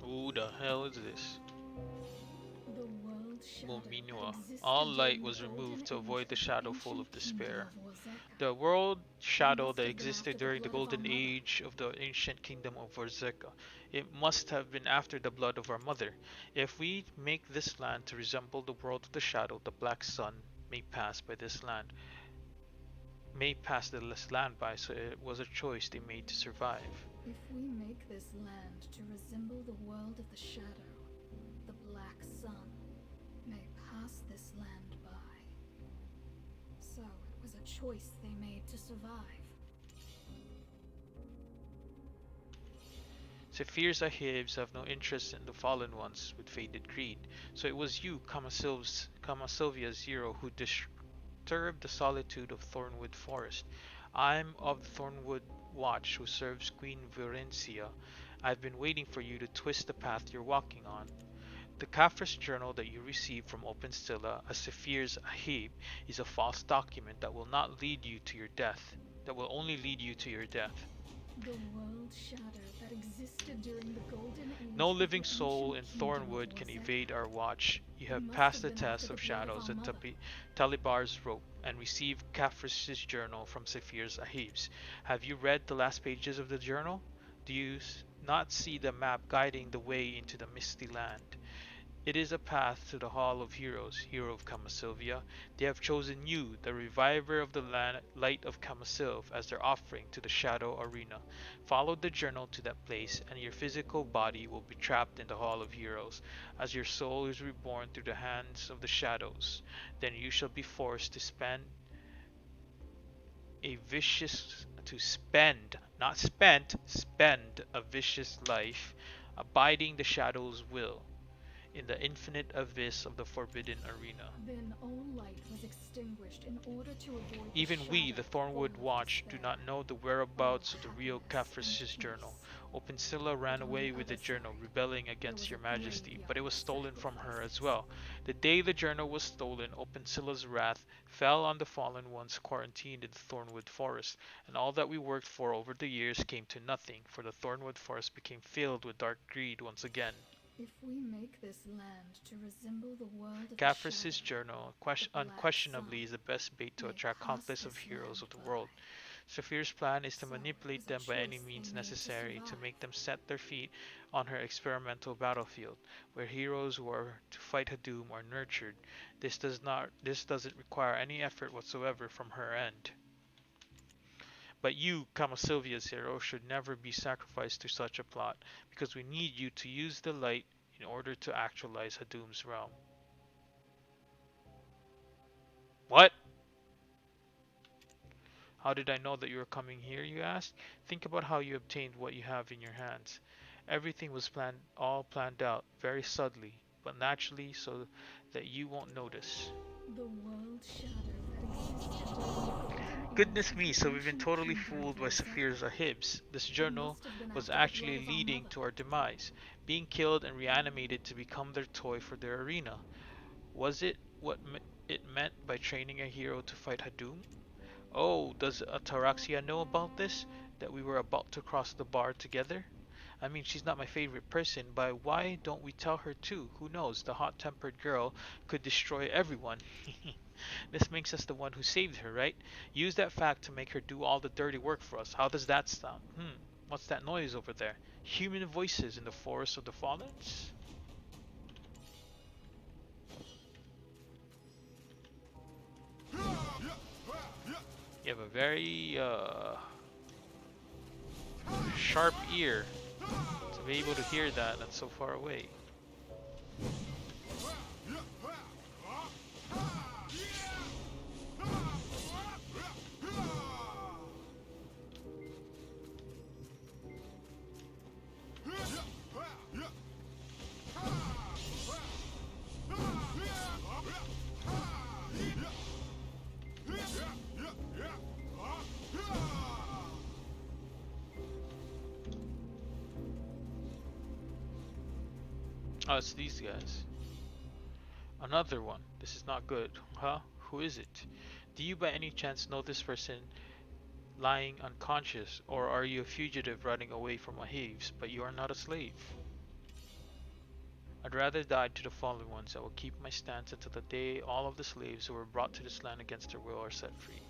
Who the hell is this? The world shadow that Muminua. existed All light during the was golden removed to age avoid the of shadow full of ancient kingdom despair. of Warzeka. The world It shadow must that have been after existed the during the blood of our golden mother. age of the ancient kingdom of Warzeka. It must have been after the blood of our mother. If we make this land to resemble the world of the shadow, the black sun may pass by this land. May pass this land by, so it was a choice they made to survive. If we make this land to resemble the world of the shadow, the black sun may pass this land by. So it was a choice they made to survive. Saphir's Ahibs have no interest in the fallen ones with faded greed, so it was you, Kamasilvia Zero, who disturbed the solitude of Thornwood Forest. I'm of the Thornwood Watch who serves Queen Virencia. I've been waiting for you to twist the path you're walking on. The Kafir's journal that you received from Openstilla as Saphir's Ahib is a false document that will not lead you to your death. That will only lead you to your death. The world shadow that existed during the golden age No of living the soul in ancient kingdom of Thornwood can Warzeka. evade our watch. You It have must passed have the been after test of the blood of shadows our and mother. Talibar's rope and received Kafris's journal from Saphir's Ahibs. Have you read the last pages of the journal? Do you not see the map guiding the way into the misty land? It is a path to the Hall of Heroes, hero of Kamasilvia. They have chosen you, the reviver of the light of Kamasilv, as their offering to the Shadow Arena. Follow the journal to that place, and your physical body will be trapped in the Hall of Heroes, as your soul is reborn through the hands of the shadows. Then you shall be forced to not spend a vicious life, abiding the shadow's will in the infinite abyss of the forbidden arena. Then all light was extinguished in order to avoid the Even we, the shadow Thornwood full of Watch, do despair. not know the whereabouts of the All real happiness Kafris's and journal. peace. Opensilla ran But on away the with the other journal, side, rebelling there against was your a majesty, but it graveyard was of stolen from her as sacrifices. well. The day the journal was stolen, Opensilla's wrath fell on the fallen ones quarantined in the Thornwood Forest, and all that we worked for over the years came to nothing, for the Thornwood Forest became filled with dark greed once again. If we make this land to resemble the world of the Kafris's shadow, journal the black unquestionably sun is the best bait to may attract pass countless of this heroes land of the by. world. Saphir's plan is to So it manipulate was a them by any choice they means made to necessary to survive. make them set their feet on her experimental battlefield, where heroes who are to fight Hadum are nurtured. This doesn't require any effort whatsoever from her end. But you, Kamasilvia's hero, should never be sacrificed to such a plot, because we need you to use the light in order to actualize Hadum's realm. What? How did I know that you were coming here, you ask? Think about how you obtained what you have in your hands. Everything was all planned out, very subtly, but naturally so that you won't notice. The world shadow that existed during the golden age Goodness of me, the so we've been ancient totally kingdom of fooled by Warzeka. Saphir's Ahibs. This It journal must have been was after the blood actually of our leading mother. to our demise, being killed and reanimated to become their toy for their arena. Was it what it meant by training a hero to fight Hadum? Oh, does Ataraxia know about this? That we were about to cross the bar together? I mean, she's not my favorite person, but why don't we tell her too? Who knows? The hot-tempered girl could destroy everyone. This makes us the one who saved her, right? Use that fact to make her do all the dirty work for us. How does that sound? What's that noise over there? Human voices in the forest of the Fallens? You have a very sharp ear to be able to hear that that's so far away. Oh, it's these guys. Another one. This is not good. Huh? Who is it? Do you by any chance know this person lying unconscious, or are you a fugitive running away from Ahives, but you are not a slave? I'd rather die to the fallen ones. I will keep my stance until the day all of the slaves who were brought to this land against their will are set free.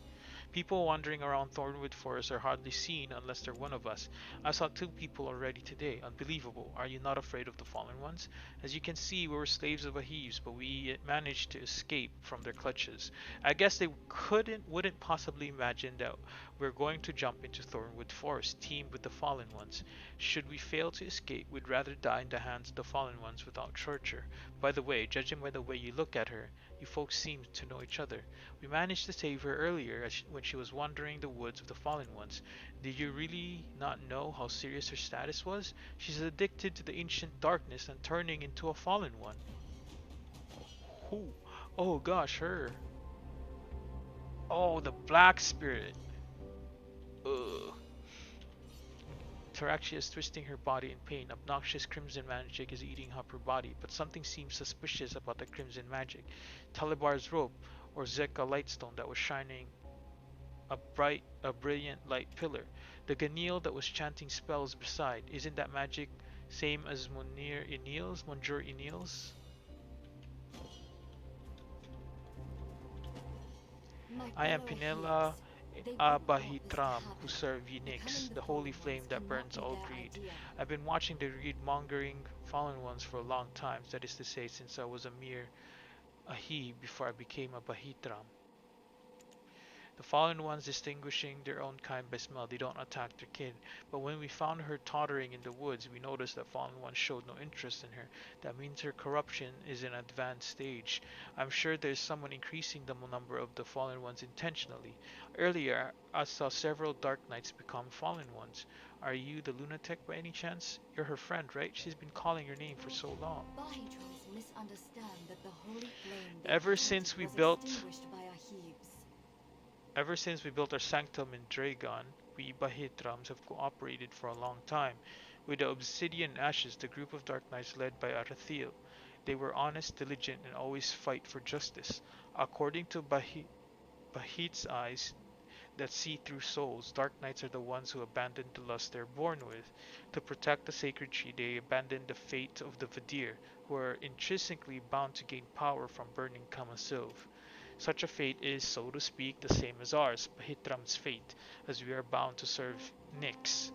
People wandering around Thornwood Forest are hardly seen unless they're one of us. I saw 2 people already today. Unbelievable. Are you not afraid of the fallen ones? As you can see, we were slaves of Ahives, but we managed to escape from their clutches. I guess they wouldn't possibly imagine that we're going to jump into Thornwood Forest, teamed with the fallen ones. Should we fail to escape, we'd rather die in the hands of the fallen ones without torture. By the way, judging by the way you look at her, you folks seem to know each other. We managed to save her earlier when she was wandering the woods of the Fallen Ones. Did you really not know how serious her status was? She's addicted to the ancient darkness and turning into a Fallen One. Who? Oh gosh, her. Oh, the Black Spirit. Ugh. Taraxia is twisting her body in pain. Obnoxious crimson magic is eating up her body, but something seems suspicious about the crimson magic. Talibar's robe, or Zeka lightstone that was shining a brilliant light pillar. The Ganil that was chanting spells beside. Isn't that magic same as Monsieur Enil's? My I am fellow Pinella Ahives, they wouldn't want this to Abahitram, who happen. serve Becoming Nyx, the the holy Fallen flame Ones that cannot burns be all their greed. idea. I've been watching the greed-mongering fallen ones for a long time, that is to say, since I was a mere Ahi before I became a Bahitram. The fallen ones distinguishing their own kind by smell, they don't attack their kin. But when we found her tottering in the woods, we noticed that fallen ones showed no interest in her. That means her corruption is in an advanced stage. I'm sure there's someone increasing the number of the fallen ones intentionally. Earlier, I saw several dark knights become fallen ones. Are you the lunatic by any chance? You're her friend, right? She's been calling your name for so long. Bahitrams misunderstand that the holy flame they Ever planted since we was built extinguished by Ahives. Ever since we built our sanctum in Dragon, we Bahitrams have cooperated for a long time. With the Obsidian Ashes, the group of Dark Knights led by Arathiel. They were honest, diligent, and always fight for justice. According to Bahit's eyes that see through souls, Dark Knights are the ones who abandon the lust they're born with. To protect the sacred tree, they abandon the fate of the Vadir, who are intrinsically bound to gain power from burning Kamasilv. Such a fate is, so to speak, the same as ours, Bahitram's fate, as we are bound to serve Nyx,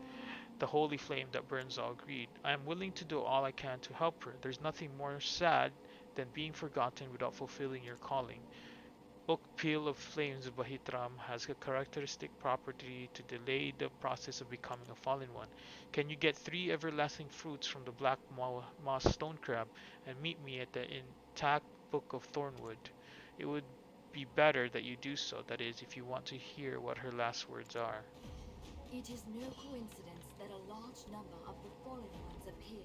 the holy flame that burns all greed. I am willing to do all I can to help her. There's nothing more sad than being forgotten without fulfilling your calling. Octal of Flames of Bahitram has a characteristic property to delay the process of becoming a fallen one. Can you get 3 everlasting fruits from the black moss stone crab and meet me at the intact Book of Thornwood? It would be better that you do so, that is, if you want to hear what her last words are. It is no coincidence that a large number of the Fallen Ones appear.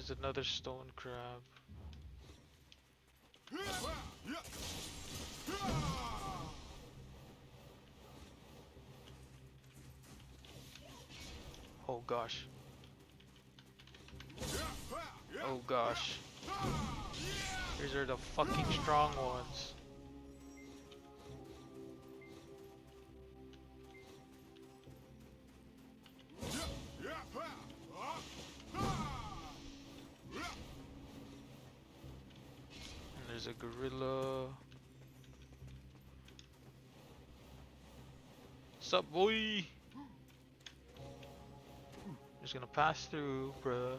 There's another stone crab. Oh gosh. Oh gosh. These are the fucking strong ones. And there's a gorilla. What's up, boy? Just gonna pass through, bruh.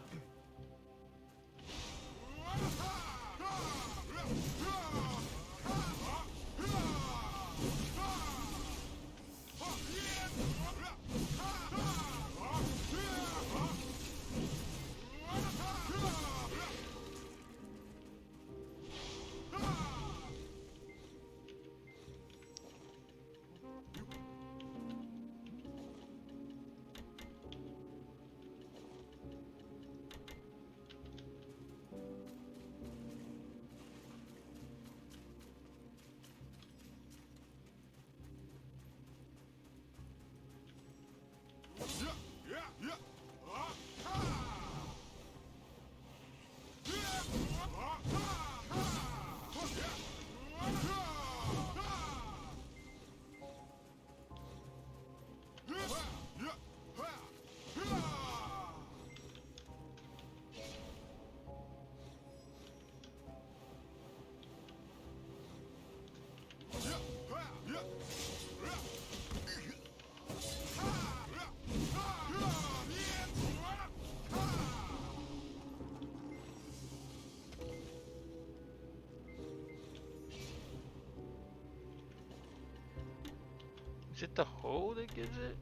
Is it the hoe that gives it?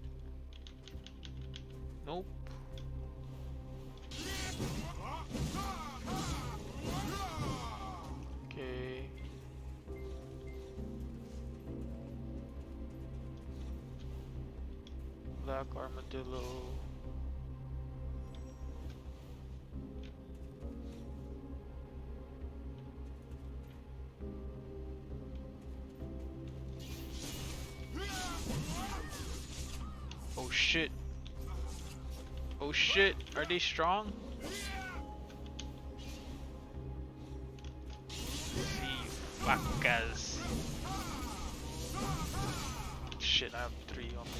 Nope. Okay. Black armadillo. Oh shit. Oh shit. Are they strong? See, fuckers. Shit, I have 3 on me.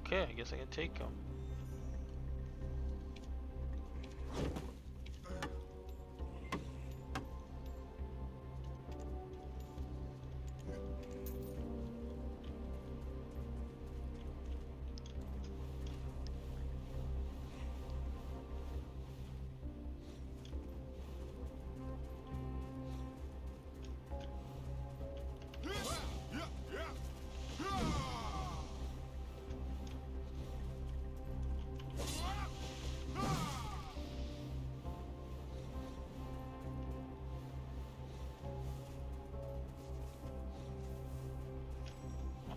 Okay, I guess I can take them.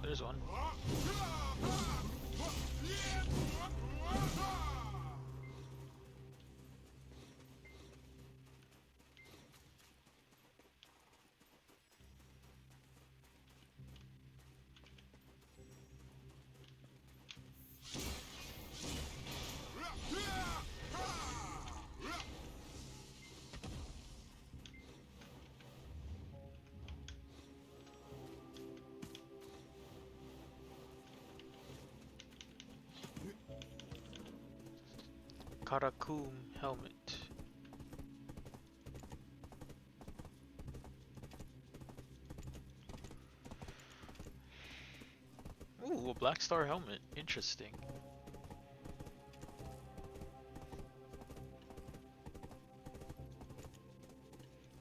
There's one. Karakum helmet. Ooh, a black star helmet. Interesting.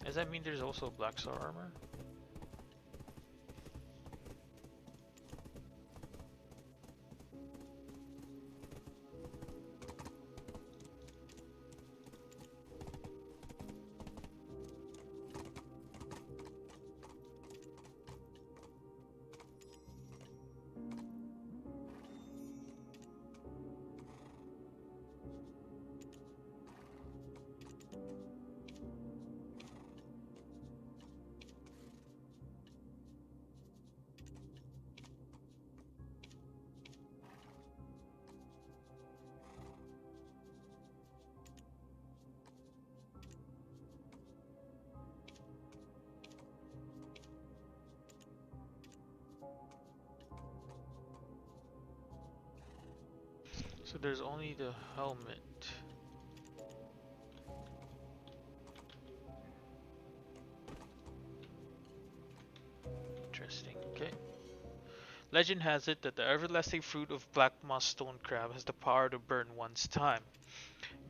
Does that mean there's also Black Star armor? So there's only the helmet. Interesting. Okay. Legend has it that the everlasting fruit of black moss stone crab has the power to burn one's time.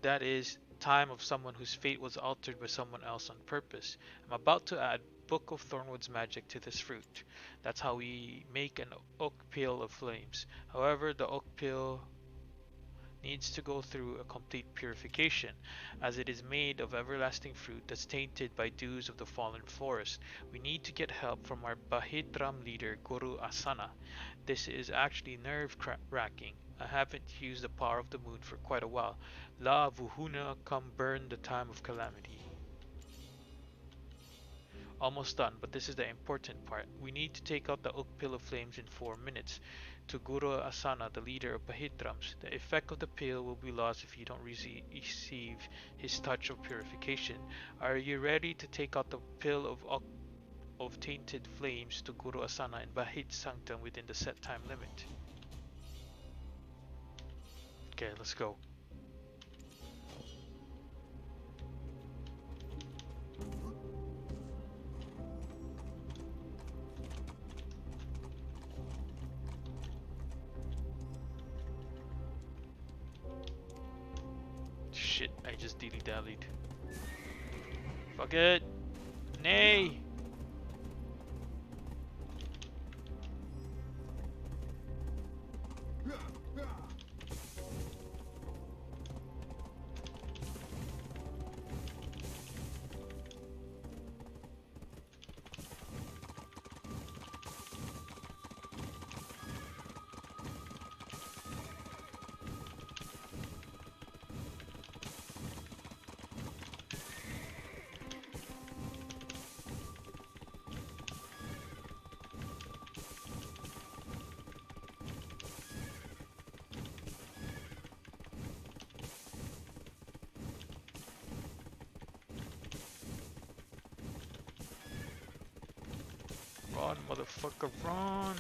That is, time of someone whose fate was altered by someone else on purpose. I'm about to add Book of Thornwood's magic to this fruit. That's how we make an oak peel of flames. However, the oak peel needs to go through a complete purification, as it is made of everlasting fruit that's tainted by dews of the fallen forest. We need to get help from our Bahitram leader, Guru Asana. This is actually nerve-wracking. I haven't used the power of the moon for quite a while. La Vuhuna, come burn the time of calamity. Almost done, but this is the important part. We need to take out the oak pill of flames in 4 minutes. To Guru Asana, the leader of Bahitrams, the effect of the pill will be lost if you don't receive his touch of purification. Are you ready to take out the pill of tainted flames to Guru Asana in Bahit Sanctum within the set time limit? Okay, let's go. Shit, I just dilly-dallied. Fuck it! Nay! Run, motherfucker, run!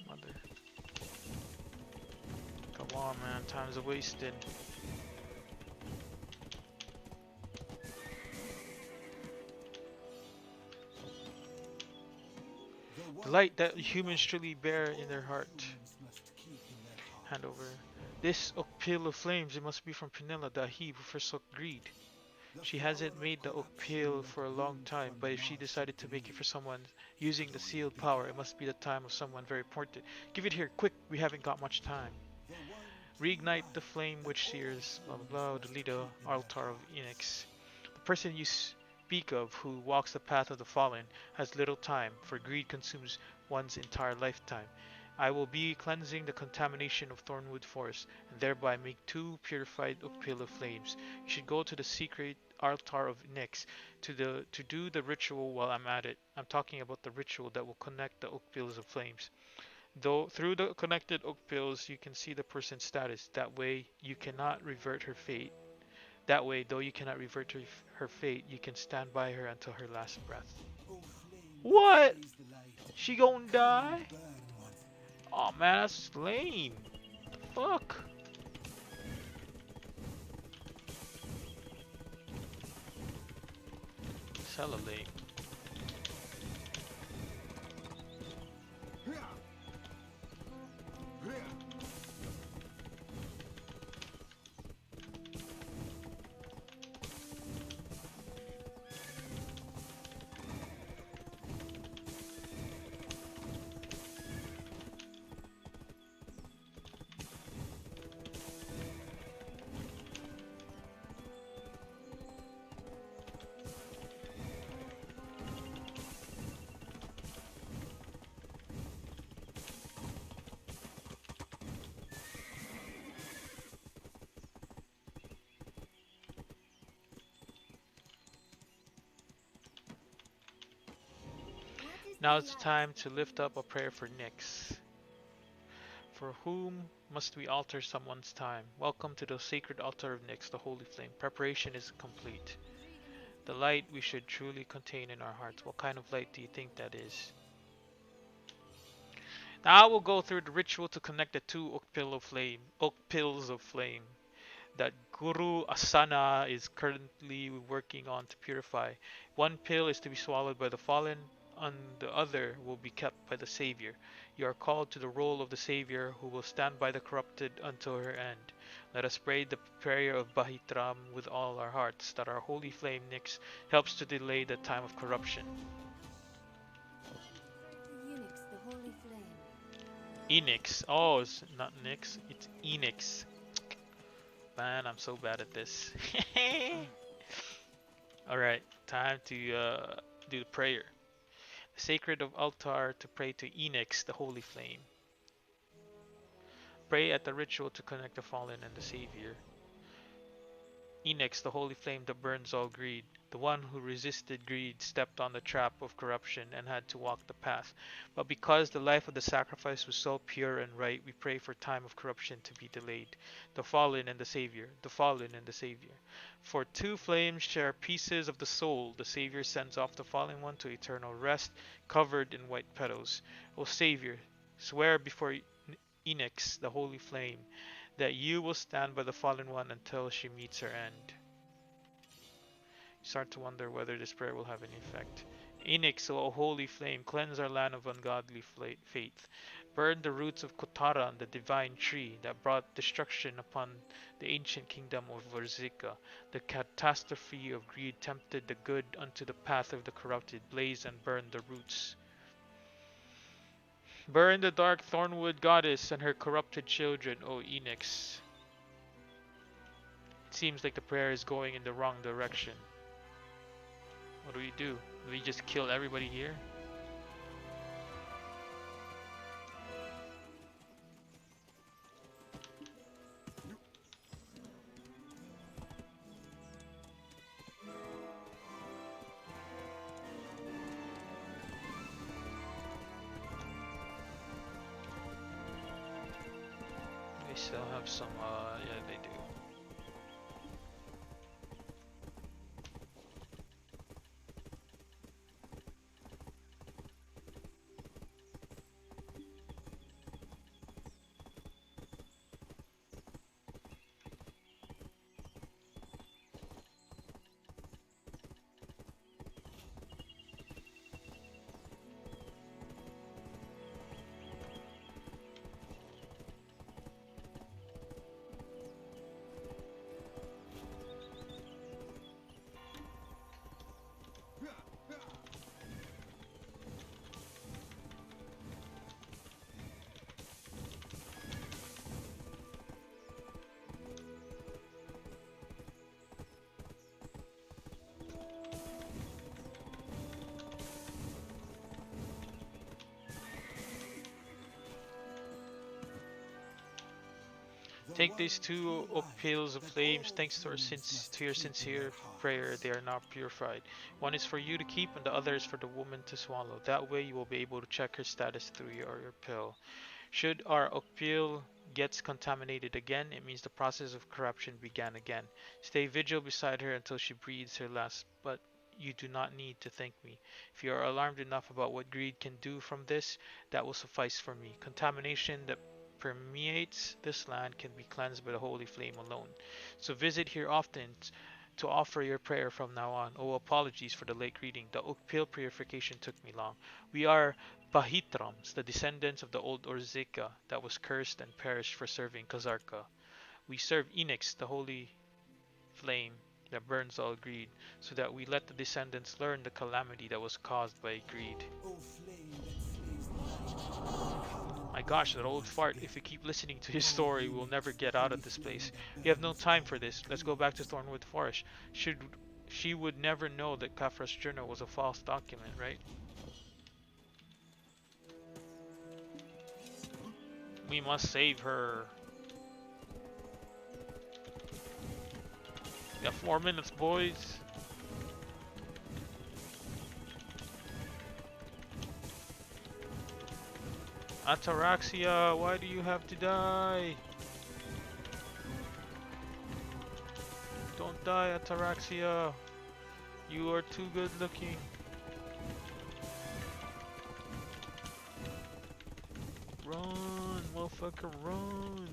Mother. Come on, man, time's wasted. The light that humans truly bear in their heart. Hand over. This oak peel of flames, it must be from Penilla, the Ahib who forsook greed. She hasn't made the oak peel for a long time, but if she decided to make it for someone using the sealed power, it must be the time of someone very important. Give it here, quick, we haven't got much time. Reignite the flame which sears, blah blah blah, Odyllita, Altar of Nyx. The person you speak of who walks the path of the fallen has little time, for greed consumes one's entire lifetime. I will be cleansing the contamination of Thornwood Forest, and thereby make 2 purified Octal of Flames. You should go to the Sacred Altar of Nyx to do the ritual while I'm at it. I'm talking about the ritual that will connect the Octals of Flames. Though through the connected Octals you can see the person's status. That way you cannot revert her fate. That way, though you cannot revert her fate, you can stand by her until her last breath. O flame that What? carries the light, She gonna come and die? burn once. Oh man, that's lame. The fuck? It's hella lame. What is Now the it's light time to that lift up a leads? prayer for Nyx. For whom must we alter someone's time? Welcome to the Sacred Altar of Nyx, the Holy Flame. Preparation is complete. The light we should truly contain in our hearts. What kind of light do you think that is? Now I will go through the ritual to connect the 2 Octals of Flame that Guru Asana is currently working on to purify. 1 pill is to be swallowed by the fallen, and the other will be kept by the Savior. You are called to the role of the Savior who will stand by the corrupted until her end. Let us pray the prayer of Bahitram with all our hearts, that our holy flame Nyx helps to delay the time of corruption. Unix, the holy flame. Enix. Oh, it's not Nyx, it's Enix. Man, I'm so bad at this. Alright, time to do the prayer. The sacred of altar to pray to Enoch, the holy flame. Pray at the ritual to connect the fallen and the Savior. Enoch, the holy flame that burns all greed. The one who resisted greed stepped on the trap of corruption and had to walk the path. But because the life of the sacrifice was so pure and right, we pray for time of corruption to be delayed. The fallen and the Savior, the fallen and the Savior. For 2 flames share pieces of the soul, the Savior sends off the fallen one to eternal rest, covered in white petals. O Savior, swear before Enoch, the holy flame, that you will stand by the fallen one until she meets her end. You start to wonder whether this prayer will have any effect. Enoch, O holy flame, cleanse our land of ungodly faith. Burn the roots of Kotaran, the divine tree that brought destruction upon the ancient kingdom of Verzika. The catastrophe of greed tempted the good unto the path of the corrupted. Blaze and burn the roots. Burn the dark Thornwood goddess and her corrupted children, O Enoch. It seems like the prayer is going in the wrong direction. What do we do? Do we just kill everybody here? They still have some, yeah, they do. Take these two Octals of Flames. Thanks to, to your sincere prayer, they are now purified. One is for you to keep, and the other is for the woman to swallow. That way, you will be able to check her status through your pill. Should our Octal gets contaminated again, it means the process of corruption began again. Stay vigil beside her until she breathes her last, but you do not need to thank me. If you are alarmed enough about what greed can do from this, that will suffice for me. Contamination that permeates this land can be cleansed by the holy flame alone. So visit here often to offer your prayer from now on. Oh, apologies for the late greeting. The Octal purification took me long. We are Pahitrams, the descendants of the old Orzika that was cursed and perished for serving Kazarka. We serve Enoch, the holy flame that burns all greed, so that we let the descendants learn the calamity that was caused by greed. O flame that slaves the light, come My and gosh, that burn old once fart. again. If we keep listening to his O story, we'll never eunuchs, get out of whose this place. blood We have no burns time upon for the this. Let's go back to tombs. Thornwood Forest. Should She would never know that Kafra's journal was a false document, right? We must save her. We got 4 minutes, boys. Ataraxia, why do you have to die? Don't die, Ataraxia. You are too good looking. Run, motherfucker, run.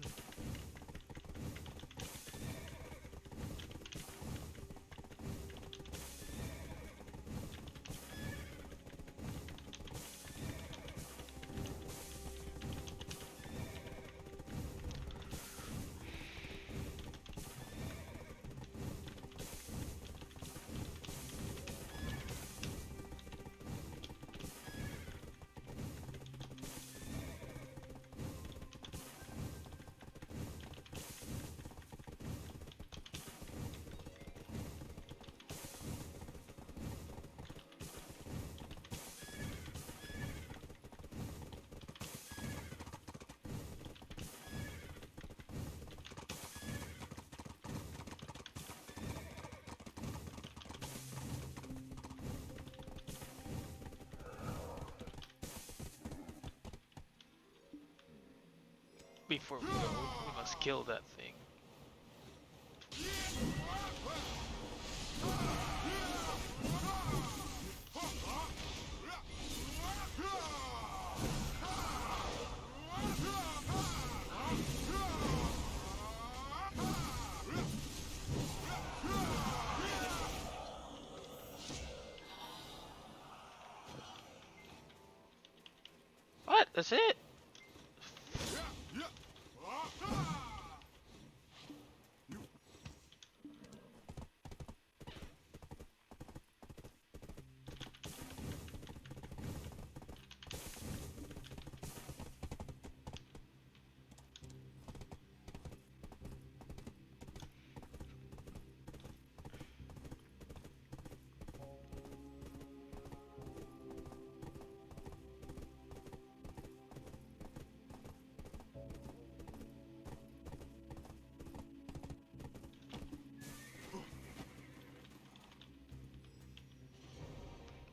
Before we go, we must kill that thing. What? That's it?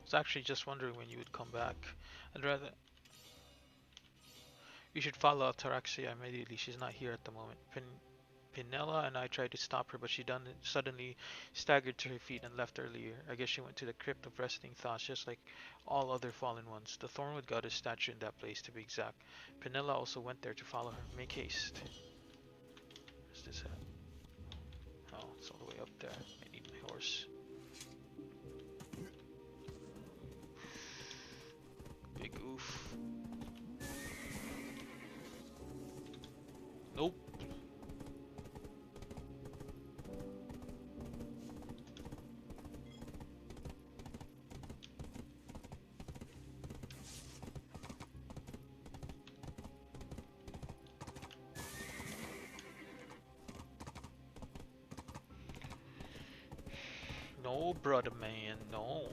I was actually just wondering when you would come back. I'd rather... You should follow Ataraxia immediately. She's not here at the moment. Pinella and I tried to stop her, but she suddenly staggered to her feet and left earlier. I guess she went to the Crypt of Resting Thoughts, just like all other fallen ones. The Thornwood Goddess statue in that place, to be exact. Pinella also went there to follow her. Make haste. Where's this at? Oh, it's all the way up there. I need my horse. Big oof. Nope. No, brother man, no.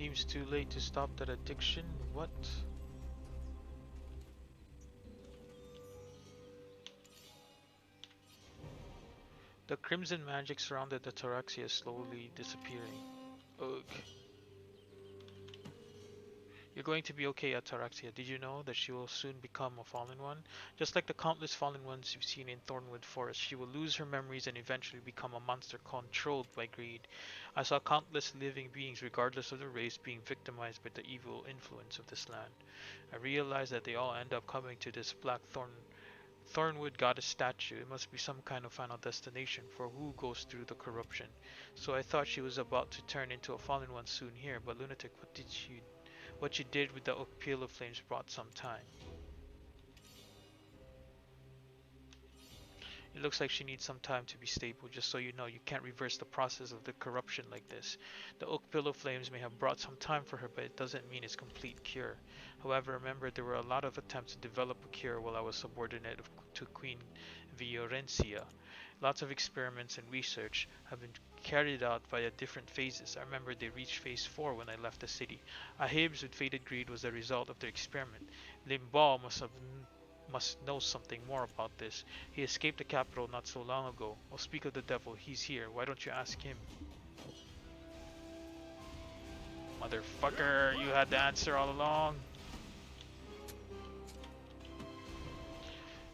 Seems too late to stop that addiction. What? The crimson magic surrounded the Taraxia slowly disappearing. Ugh. You're going to be okay, Ataraxia. Did you know that she will soon become a fallen one? Just like the countless fallen ones you've seen in Thornwood Forest, she will lose her memories and eventually become a monster controlled by greed. I saw countless living beings, regardless of their race, being victimized by the evil influence of this land. I realized that they all end up coming to this Thornwood goddess statue. It must be some kind of final destination for who goes through the corruption. So I thought she was about to turn into a fallen one soon here, but Lunatic, what you did with the Octal of Flames brought some time. It looks like she needs some time to be stable. Just so you know, you can't reverse the process of the corruption like this. The Octal of Flames may have brought some time for her, but it doesn't mean it's complete cure. However, remember there were a lot of attempts to develop a cure while I was subordinate to Queen Viorencia. Lots of experiments and research have been carried out via different phases. I remember they reached phase 4 when I left the city. Ahibs with fated greed was the result of their experiment. Limbal must know something more about this. He escaped the capital not so long ago. I'll speak of the devil. He's here. Why don't you ask him? Motherfucker, you had the answer all along.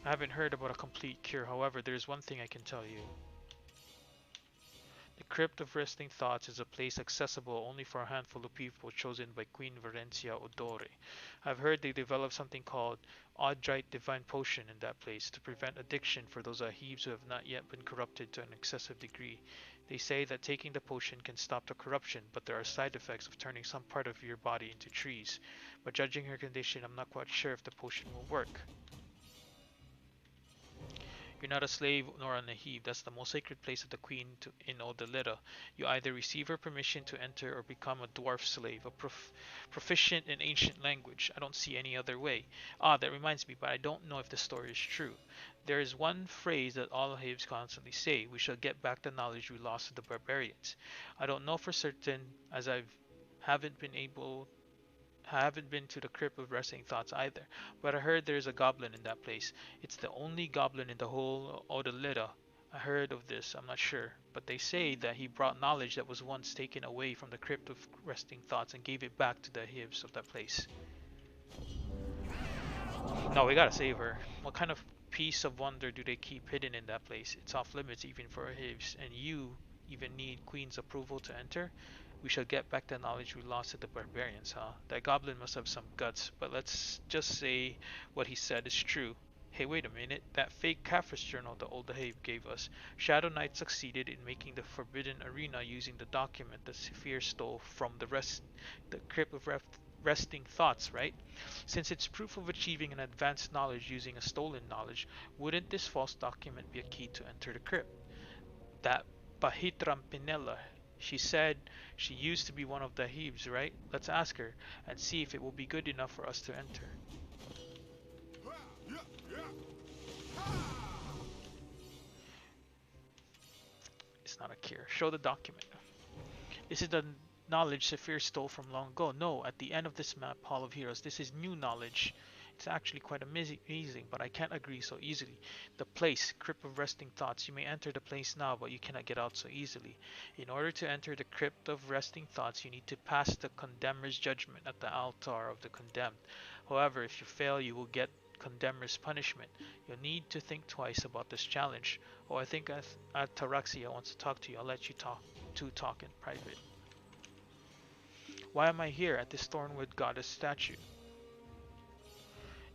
I haven't heard about a complete cure. However, there's one thing I can tell you. The Crypt of Resting Thoughts is a place accessible only for a handful of people chosen by Queen Varencia Odore. I've heard they developed something called Oddrite Divine Potion in that place to prevent addiction for those Ahibs who have not yet been corrupted to an excessive degree. They say that taking the potion can stop the corruption, but there are side effects of turning some part of your body into trees. But judging her condition, I'm not quite sure if the potion will work. You're not a slave nor a Nahib. That's the most sacred place of the queen in Odyllita. You either receive her permission to enter or become a dwarf slave, proficient in ancient language. I don't see any other way. Ah, that reminds me, but I don't know if the story is true. There is one phrase that all Nahibs constantly say: we shall get back the knowledge we lost to the barbarians. I don't know for certain, as haven't been able I haven't been to the Crypt of Resting Thoughts either, but I heard there's a goblin in that place. It's the only goblin in the whole Odyllita. I heard of this, I'm not sure, but they say that he brought knowledge that was once taken away from the Crypt of Resting Thoughts and gave it back to the Hibs of that place. No, we gotta save her. What kind of piece of wonder do they keep hidden in that place? It's off limits even for Hibs, and you even need Queen's approval to enter? We shall get back the knowledge we lost to the barbarians, huh? That goblin must have some guts, but let's just say what he said is true. Hey, wait a minute. That fake Caphras journal the old Habe gave us. Shadow Knight succeeded in making the Forbidden Arena using the document that Saphir stole from the Crypt of Resting Thoughts, right? Since it's proof of achieving an advanced knowledge using a stolen knowledge, wouldn't this false document be a key to enter the crypt? That Bahitram Pinella, she said she used to be one of the Hebes, right? Let's ask her and see if it will be good enough for us to enter. It's not a cure. Show the document. This is the knowledge Saphir stole from long ago. No, at the end of this map, Hall of Heroes, this is new knowledge. It's actually quite amazing, but I can't agree so easily. The place, Crypt of Resting Thoughts. You may enter the place now, but you cannot get out so easily. In order to enter the Crypt of Resting Thoughts, you need to pass the Condemner's judgment at the altar of the condemned. However, if you fail, you will get Condemner's punishment. You'll need to think twice about this challenge. Oh, I think Ataraxia wants to talk to you. I'll let you talk in private. Why am I here at this Thornwood goddess statue?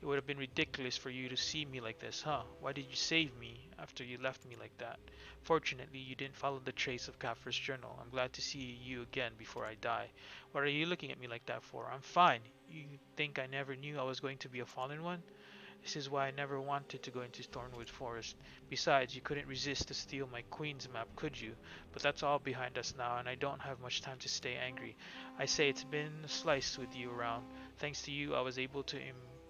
It would have been ridiculous for you to see me like this, huh? Why did you save me after you left me like that? Fortunately, you didn't follow the trace of Caphras' journal. I'm glad to see you again before I die. What are you looking at me like that for? I'm fine. You think I never knew I was going to be a fallen one? This is why I never wanted to go into Thornwood Forest. Besides, you couldn't resist to steal my queen's map, could you? But that's all behind us now, and I don't have much time to stay angry. I say it's been sliced with you around. Thanks to you, I was able to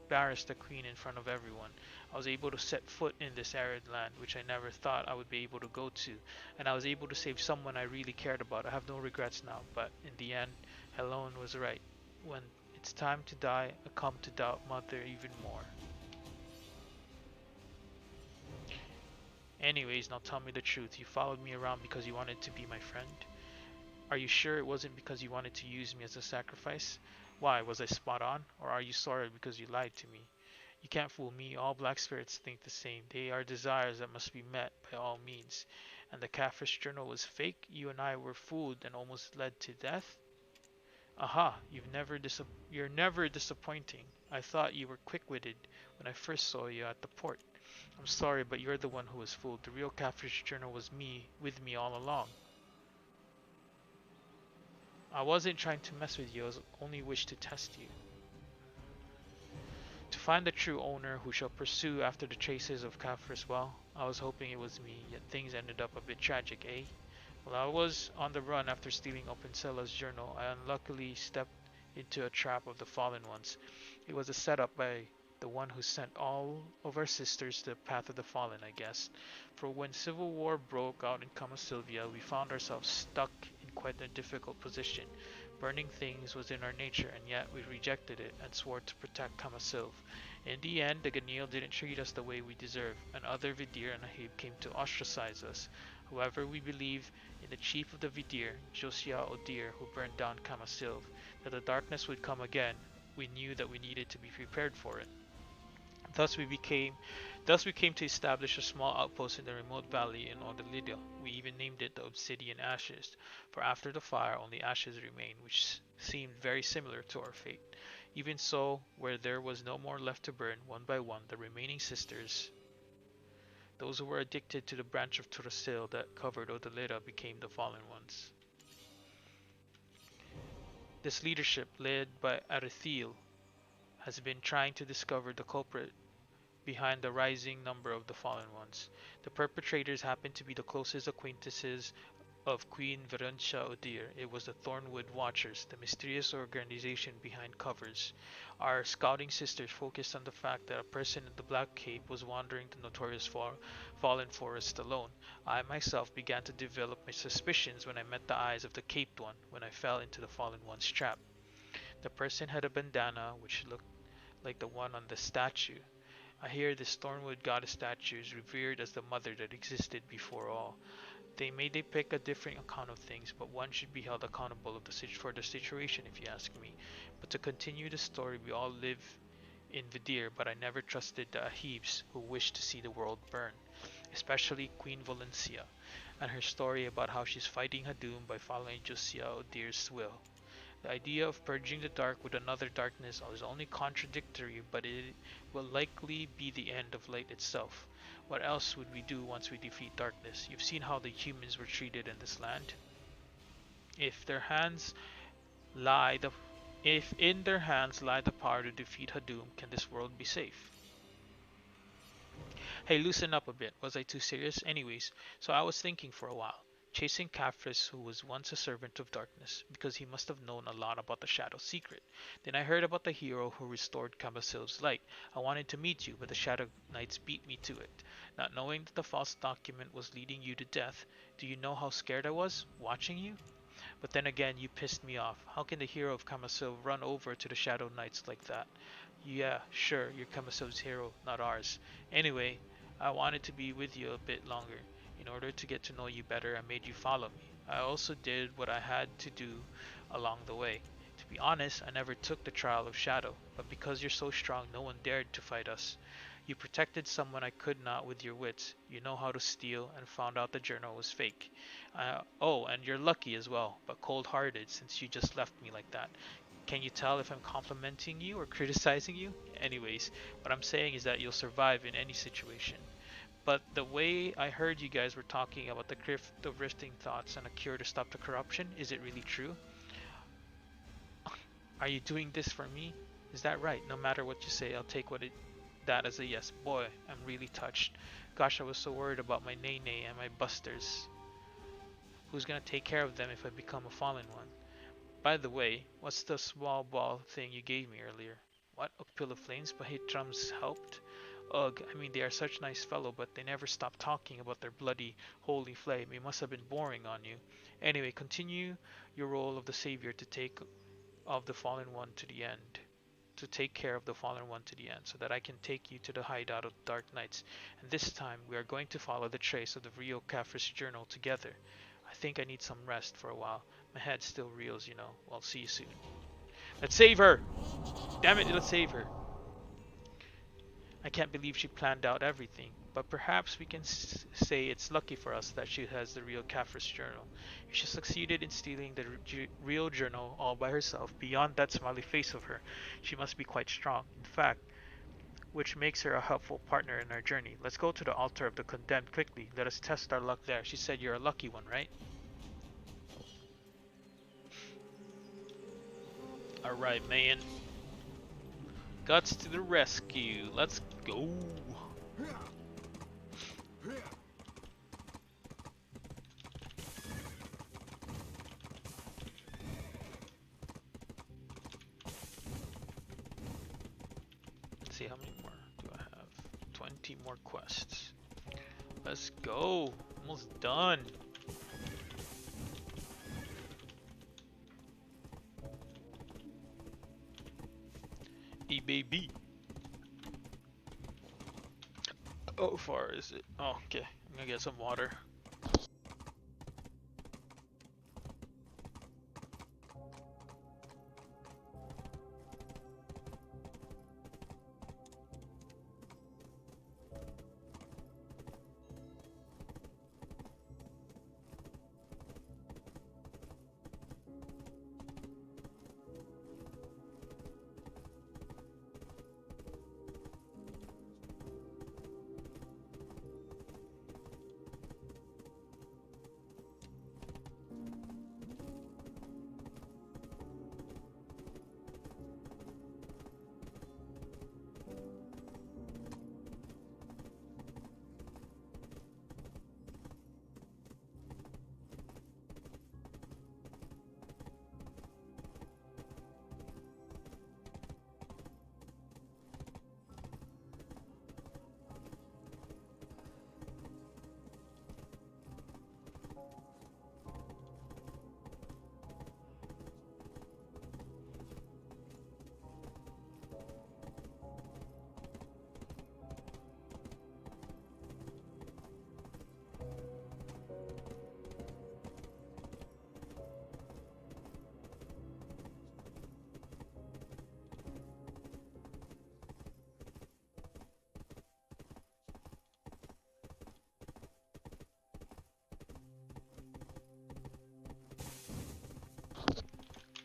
embarrass the queen in front of everyone. I was able to set foot in this arid land, which I never thought I would be able to go to, and I was able to save someone I really cared about. I have no regrets now, but in the end, Helen was right. When it's time to die, I come to doubt Mother even more. Anyways, now tell me the truth. You followed me around because you wanted to be my friend? Are you sure it wasn't because you wanted to use me as a sacrifice? Why, was I spot on? Or are you sorry because you lied to me? You can't fool me. All black spirits think the same. They are desires that must be met by all means. And the Caphras journal was fake? You and I were fooled and almost led to death? Aha, you're never disappointing. I thought you were quick-witted when I first saw you at the port. I'm sorry, but you're the one who was fooled. The real Caphras journal was me, with me all along. I wasn't trying to mess with you, I only wished to test you. To find the true owner who shall pursue after the traces of Caphras, well, I was hoping it was me, yet things ended up a bit tragic, eh? While I was on the run after stealing Opencella's journal, I unluckily stepped into a trap of the Fallen Ones. It was a setup by the one who sent all of our sisters to the path of the Fallen, I guess. For when civil war broke out in Kama Sylvia, we found ourselves stuck in quite a difficult position. Burning things was in our nature, and yet we rejected it and swore to protect Kama Sylv. In the end, the Ganil didn't treat us the way we deserved, and other Vidir and Ahib came to ostracize us. However, we believe in the chief of the Vidir, Josiah Odir, who burned down Kama Sylv, that the darkness would come again. We knew that we needed to be prepared for it. Thus we became Thus we came to establish a small outpost in the remote valley in Odyllita. We even named it the Obsidian Ashes, for after the fire only ashes remained, which seemed very similar to our fate. Even so, where there was no more left to burn, one by one, the remaining sisters, those who were addicted to the branch of Turasil that covered Odyllita, became the fallen ones. This leadership, led by Arethiel, has been trying to discover the culprit behind the rising number of the fallen ones. The perpetrators happen to be the closest acquaintances of Queen Verencia Odir. It was the Thornwood Watchers, the mysterious organization behind covers. Our scouting sisters focused on the fact that a person in the Black Cape was wandering the notorious Fallen Forest alone. I myself began to develop my suspicions when I met the eyes of the Caped One, when I fell into the Fallen One's trap. The person had a bandana which looked like the one on the statue. I hear this Thornwood goddess statue is revered as the mother that existed before all. They may depict a different account of things, but one should be held accountable for the situation if you ask me. But to continue the story, we all live in Vidir, but I never trusted the Ahibs who wished to see the world burn, especially Queen Valencia, and her story about how she's fighting her doom by following Josiah Odir's will. The idea of purging the dark with another darkness is only contradictory, but it will likely be the end of light itself. What else would we do once we defeat darkness? You've seen how the humans were treated in this land. If their hands lie the if in their hands lie the power to defeat Hadum, can this world be safe? Hey, loosen up a bit. Was I too serious? Anyways, so I was thinking for a while, chasing Caphras, who was once a servant of darkness, because he must have known a lot about the Shadow secret. Then I heard about the hero who restored Cambacil's light. I wanted to meet you, but the Shadow Knights beat me to it. Not knowing that the false document was leading you to death, do you know how scared I was, watching you? But then again, you pissed me off. How can the hero of Camasil run over to the Shadow Knights like that? Yeah, sure, you're Camasil's hero, not ours. Anyway, I wanted to be with you a bit longer. In order to get to know you better, I made you follow me. I also did what I had to do along the way. To be honest, I never took the trial of Shadow, but because you're so strong, no one dared to fight us. You protected someone I could not with your wits. You know how to steal, and found out the journal was fake. Oh, and you're lucky as well, but cold-hearted since you just left me like that. Can you tell if I'm complimenting you or criticizing you? Anyways, what I'm saying is that you'll survive in any situation. But the way I heard you guys were talking about the Crypt of Rifting Thoughts and a cure to stop the corruption, is it really true? Are you doing this for me? Is that right? No matter what you say, I'll take that as a yes. Boy, I'm really touched. Gosh, I was so worried about my Nene and my Busters. Who's gonna take care of them if I become a fallen one? By the way, what's the small ball thing you gave me earlier? What? Octal of Flames? Bahitram's helped? Ugh, I mean, they are such nice fellow, but they never stop talking about their bloody holy flame. It must have been boring on you. Anyway, continue your role of the savior to take of the fallen one to the end. To take care of the fallen one to the end, so that I can take you to the hideout of Dark Knights. And this time, we are going to follow the trace of the Rio Caphras journal together. I think I need some rest for a while. My head still reels, you know. Well, see you soon. Let's save her! Damn it, let's save her. I can't believe she planned out everything, but perhaps we can say it's lucky for us that she has the real Caphras journal. If she succeeded in stealing the real journal all by herself, beyond that smiley face of her, she must be quite strong. In fact, which makes her a helpful partner in our journey. Let's go to the altar of the condemned quickly. Let us test our luck there. She said you're a lucky one, right? Alright, man. Guts to the rescue. Let's go. Let's see how many more do I have. 20 more quests. Let's go. Almost done. Hey baby. How far is it? Oh, okay. I'm gonna get some water.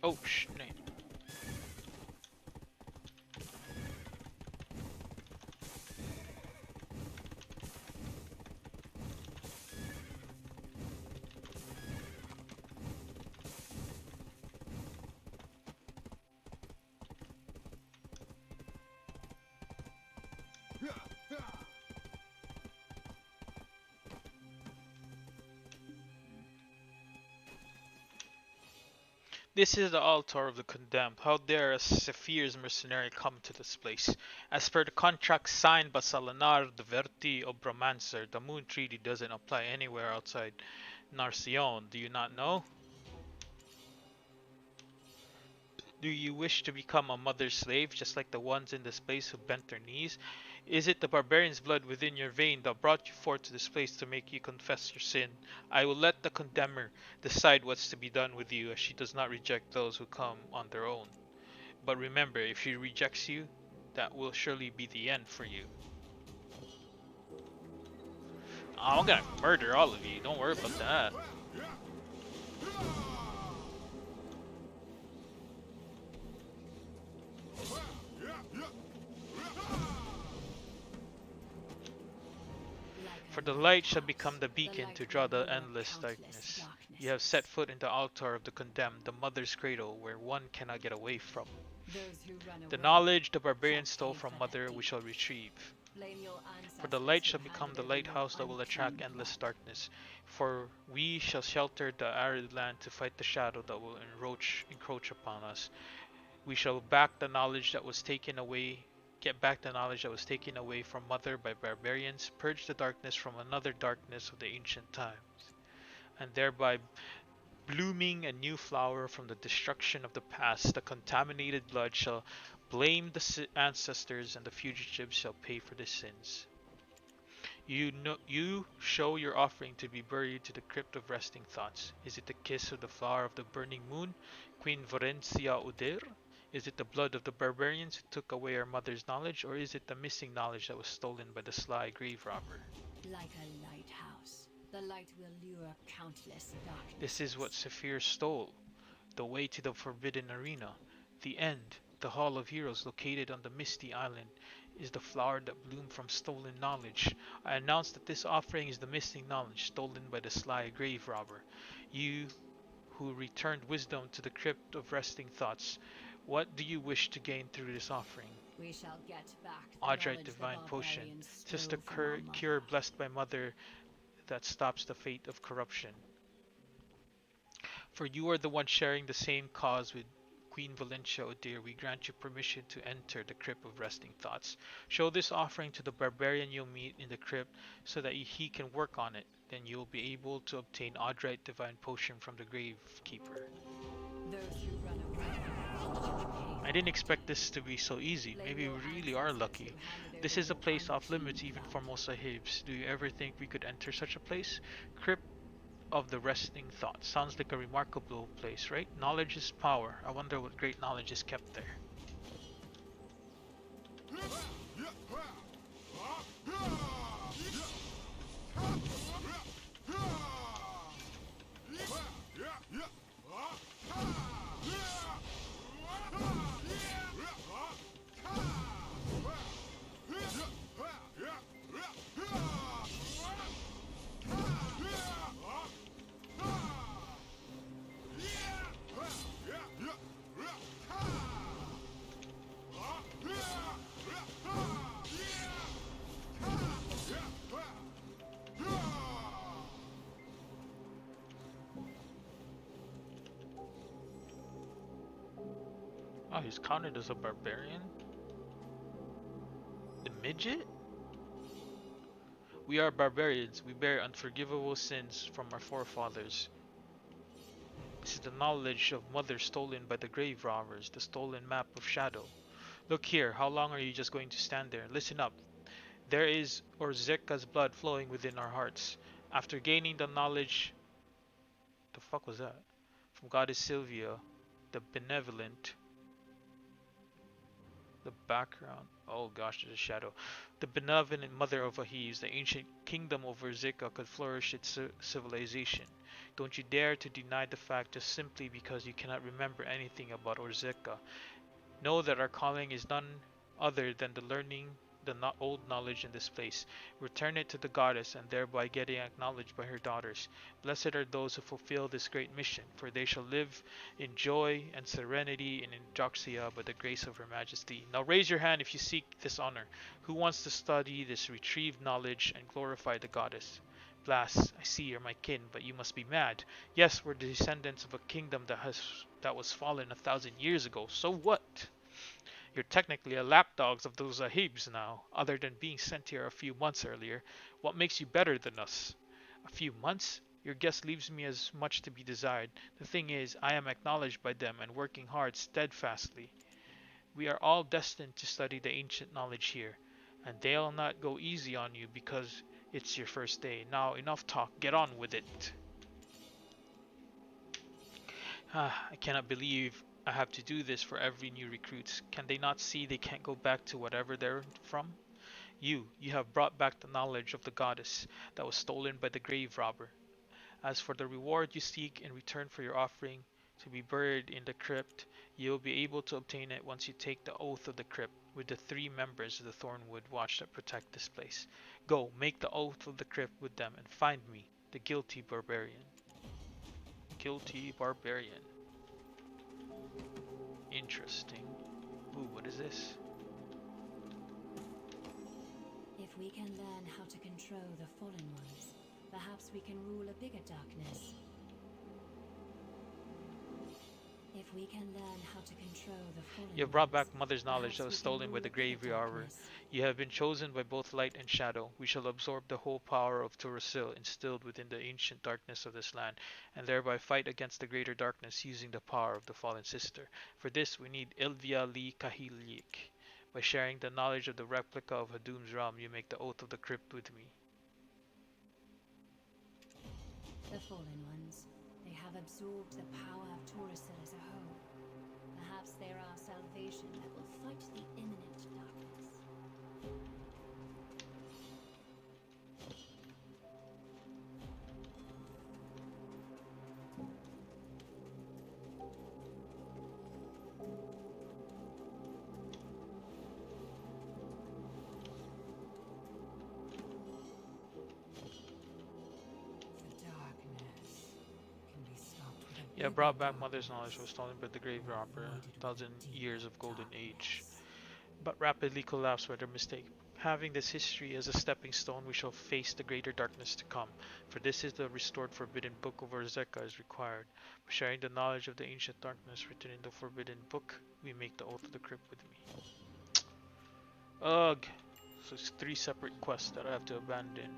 Oh, shit. This is the altar of the condemned. How dare a Saphir's mercenary come to this place? As per the contract signed by Salinar the Verti Obromancer, the Moon Treaty doesn't apply anywhere outside Narcion. Do you not know? Do you wish to become a mother's slave, just like the ones in this place who bent their knees? Is it the barbarian's blood within your vein that brought you forth to this place to make you confess your sin? I will let the condemner decide what's to be done with you, as she does not reject those who come on their own. But remember, if she rejects you, that will surely be the end for you. I'm gonna murder all of you, don't worry about that. For the light shall become the beacon to draw the endless darkness. You have set foot in the altar of the condemned, the mother's cradle, where one cannot get away from. The knowledge the barbarian stole from mother we shall retrieve. For the light shall become the lighthouse that will attract endless darkness. For we shall shelter the arid land to fight the shadow that will encroach upon us. We shall back the knowledge that was taken away, get back the knowledge that was taken away from Mother by barbarians, purge the darkness from another darkness of the ancient times, and thereby blooming a new flower from the destruction of the past. The contaminated blood shall blame the ancestors, and the fugitives shall pay for their sins. You show your offering to be buried to the crypt of resting thoughts. Is it the kiss of the flower of the burning moon, Queen Varencia Udir? Is it the blood of the barbarians who took away our mother's knowledge, or is it the missing knowledge that was stolen by the sly grave robber? Like a lighthouse, the light will lure countless This is what darknesses. Saphir stole. The way to the Forbidden Arena. The end, the Hall of Heroes located on the Misty Island, is the flower that bloomed from stolen knowledge. I announce that this offering is the missing knowledge stolen by the sly grave robber. You who returned wisdom to the crypt of resting thoughts, what do you wish to gain through this offering? We shall get back the Audrite knowledge the Divine Potion. barbarians This is the stole from our cure mother. blessed by Mother that stops the fate of corruption. For you are the one sharing the same cause with Queen Valentia, O dear, we grant you permission to enter the Crypt of Resting Thoughts. Show this offering to the barbarian you'll meet in the crypt so that he can work on it. Then you'll be able to obtain Audrite Divine Potion from the Gravekeeper. Those who run away I didn't expect this to be so easy. blame Maybe your we really are ancestors lucky. who handed This over is a your place off limits unclean even for blood. most sahibs. Do you ever think we could enter such a place? Crypt of the Resting Thought. Sounds like a remarkable place, right? Knowledge is power. I wonder what great knowledge is kept there. Oh, he's counted as a barbarian? The midget? We are barbarians. We bear unforgivable sins from our forefathers. This is the knowledge of Mother stolen by the grave robbers, the stolen map of shadow. Look here, how long are you just going to stand there? Listen up. There is Orzeka's blood flowing within our hearts. After gaining the knowledge... The fuck was that? From Goddess Sylvia, the benevolent... The background. Oh gosh, there's a shadow. The benevolent mother of Ahiz, the ancient kingdom of Orzeka could flourish its civilization. Don't you dare to deny the fact just simply because you cannot remember anything about Orzeka. Know that our calling is none other than the learning the old knowledge in this place. Return it to the goddess and thereby getting acknowledged by her daughters. Blessed are those who fulfill this great mission, for they shall live in joy and serenity in Indoxia by the grace of her majesty. Now raise your hand if you seek this honor. Who wants to study this retrieved knowledge and glorify the goddess? Blas, I see you're my kin, but you must be mad. Yes, we're the descendants of a kingdom that was fallen 1,000 years ago. So what? You're technically a lapdogs of those Ahibs now, other than being sent here a few months earlier. What makes you better than us? A few months? Your guess leaves me as much to be desired. The thing is, I am acknowledged by them and working hard steadfastly. We are all destined to study the ancient knowledge here, and they'll not go easy on you because it's your first day. Now, enough talk. Get on with it. I cannot believe I have to do this for every new recruit. Can they not see they can't go back to whatever they're from? You have brought back the knowledge of the goddess that was stolen by the grave robber. As for the reward you seek in return for your offering to be buried in the crypt, you will be able to obtain it once you take the oath of the crypt with the 3 members of the Thornwood Watch that protect this place. Go, make the oath of the crypt with them and find me, the guilty barbarian. Guilty barbarian. Interesting. Ooh, what is this? If we can learn how to control the fallen ones, perhaps we can rule a bigger darkness. If If we can learn how to control the fallen You have brought back ones, Mother's knowledge that perhaps was we can stolen by rule the the Grave Arbor. darkness. You have been chosen by both light and shadow. We shall absorb the whole power of Turasil instilled within the ancient darkness of this land, and thereby fight against the greater darkness using the power of the fallen sister. For this we need Ilvia Li Kahilik. By sharing the knowledge of the replica of Hadum's realm, you make the oath of the crypt with me. The fallen ones, they have absorbed the power of Taurusel as a whole. Perhaps they are our salvation that will fight the imminent darkness. The darkness can be stopped with a You have bigger brought back Mother's knowledge that was darkness, stolen by the Grave or Robber, avoided with a 1,000 years deeper of golden age, darkness. but rapidly collapsed by their mistake. Having this history as a stepping stone, we shall face the greater darkness to come. For this is the restored forbidden book of Orzeka is required. By sharing the knowledge of the ancient darkness written in the forbidden book, we make the oath of the crypt with me. Ugh. So it's 3 separate quests that I have to abandon.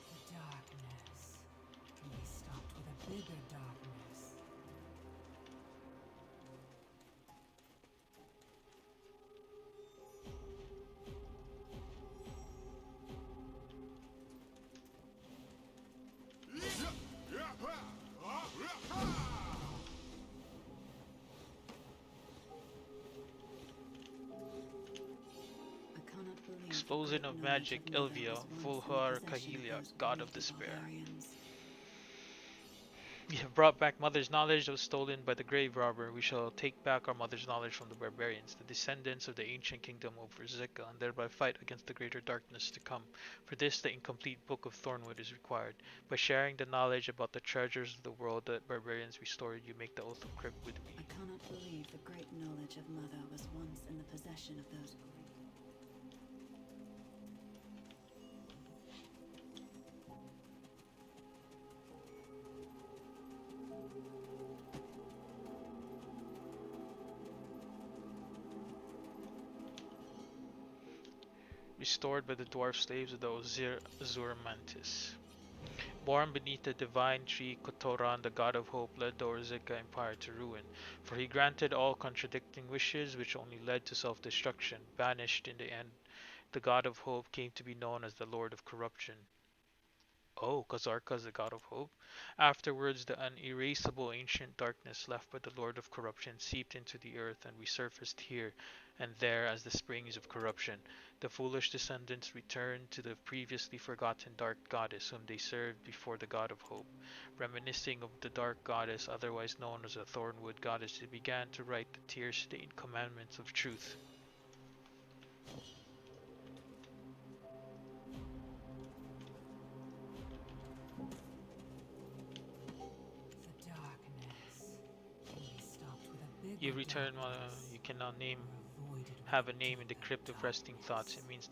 The darkness can be stopped with a bigger darkness. I cannot believe the Explosion great of knowledge magic, of Mother Elvia, was once in the Fulhar possession of Kahilia, those god of greedy despair. barbarians. We have brought back Mother's knowledge that was stolen by the Grave Robber. We shall take back our Mother's knowledge from the barbarians, the descendants of the ancient kingdom of Rzeka, and thereby fight against the greater darkness to come. For this, the incomplete Book of Thornwood is required. By sharing the knowledge about the treasures of the world that barbarians restored, you make the oath of Crypt with me. I cannot believe the great knowledge of Mother was once in the possession of those great. Restored by the dwarf slaves of the Azur Mantis. Born beneath the divine tree, Kotoran, the god of hope, led the Orzeka Empire to ruin, for he granted all contradicting wishes which only led to self-destruction. Banished in the end, the god of hope came to be known as the Lord of Corruption. Oh, Kazarka is the god of hope? Afterwards, the unerasable ancient darkness left by the Lord of Corruption seeped into the earth and resurfaced here and there as the springs of corruption. The foolish descendants returned to the previously forgotten dark goddess whom they served before the god of hope. Reminiscing of the dark goddess, otherwise known as the Thornwood goddess, they began to write the tear-stained commandments of truth. The darkness can be stopped with a You bigger return, darkness, you can now name or avoided with have a a name in the deeper Crypt of Resting Thoughts. darkness. It means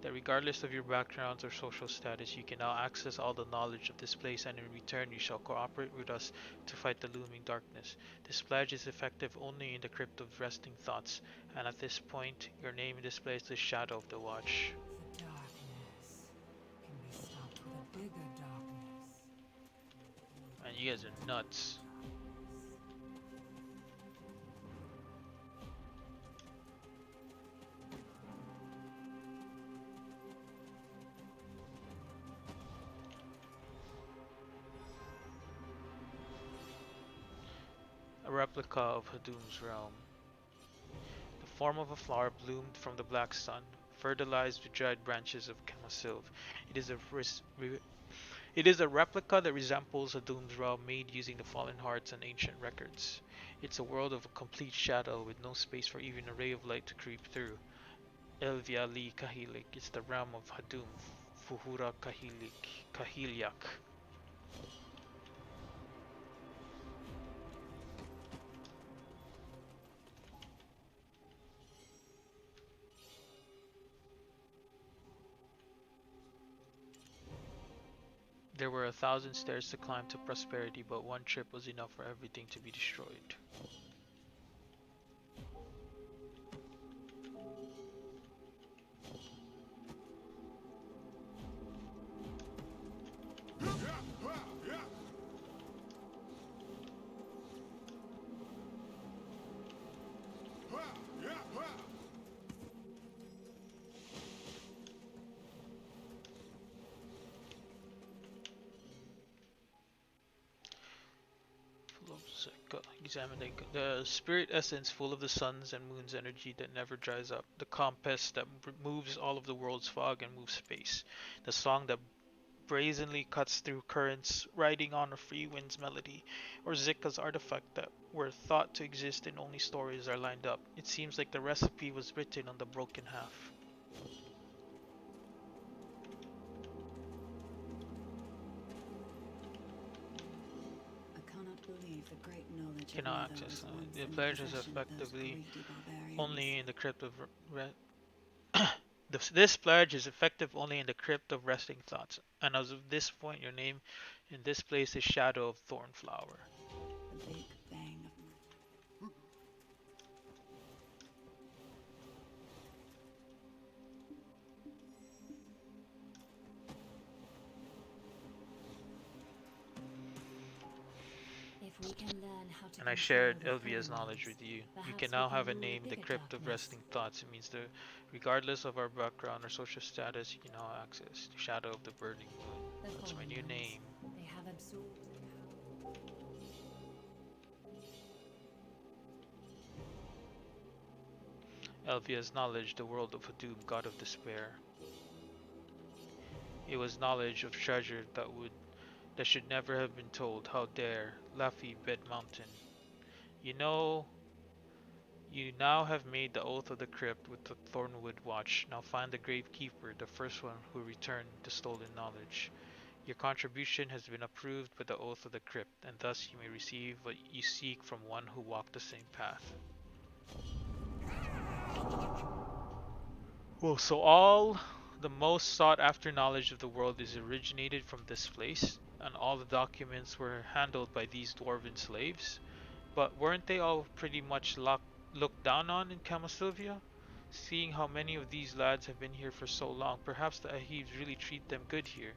that regardless of your backgrounds or social status, you can now access all the knowledge of this place, and in return you shall cooperate with us to fight the looming darkness. This pledge is effective only in the Crypt of Resting Thoughts, and at this point, your name in this place is Shadow of the Watch. The darkness can be stopped with a bigger darkness. And you guys are nuts. A replica of Hadum's realm. The form of a flower bloomed from the black sun, fertilized with dried branches of chamasilv. It is a It is a replica that resembles a Doom's realm made using the fallen hearts and ancient records. It's a world of a complete shadow with no space for even a ray of light to creep through. Elvia Li Kahilik is the realm of Hadum, Fuhura Kahiliak. There were 1,000 stairs to climb to prosperity, but one trip was enough for everything to be destroyed. Examine the spirit essence full of the sun's and moon's energy that never dries up. The compass that moves all of the world's fog and moves space. The song that brazenly cuts through currents, riding on a free wind's melody. Or Zika's artifact that were thought to exist in only stories are lined up. It seems like the recipe was written on the broken half. The great knowledge of Cannot Mother access. was once The in the pledge is possession of those effectively greedy barbarians. only in the crypt of this pledge is effective only in the crypt of resting thoughts, and as of this point, your name in this place is Shadow of Thornflower. The big bang of If we can learn how to And I control shared the Elvia's fallen knowledge ones, with you. You perhaps can we now have a rule name, the bigger Crypt of darkness. Resting Thoughts. It means that regardless of our background or social status, you can now access the Shadow of the Burning Moon. The That's my fallen new ones, name. they have absorbed the power. Elvia's knowledge, the world of Hadum, god of despair. It was knowledge of treasure that should never have been told. How dare, Laffy Bed Mountain. You know, you now have made the oath of the crypt with the Thornwood Watch. Now find the Gravekeeper, the first one who returned the stolen knowledge. Your contribution has been approved by the oath of the crypt, and thus you may receive what you seek from one who walked the same path. Well, so all the most sought after knowledge of the world is originated from this place, and all the documents were handled by these dwarven slaves. But weren't they all pretty much looked down on in Camasylvia? Seeing how many of these lads have been here for so long, perhaps the Ahibs really treat them good here.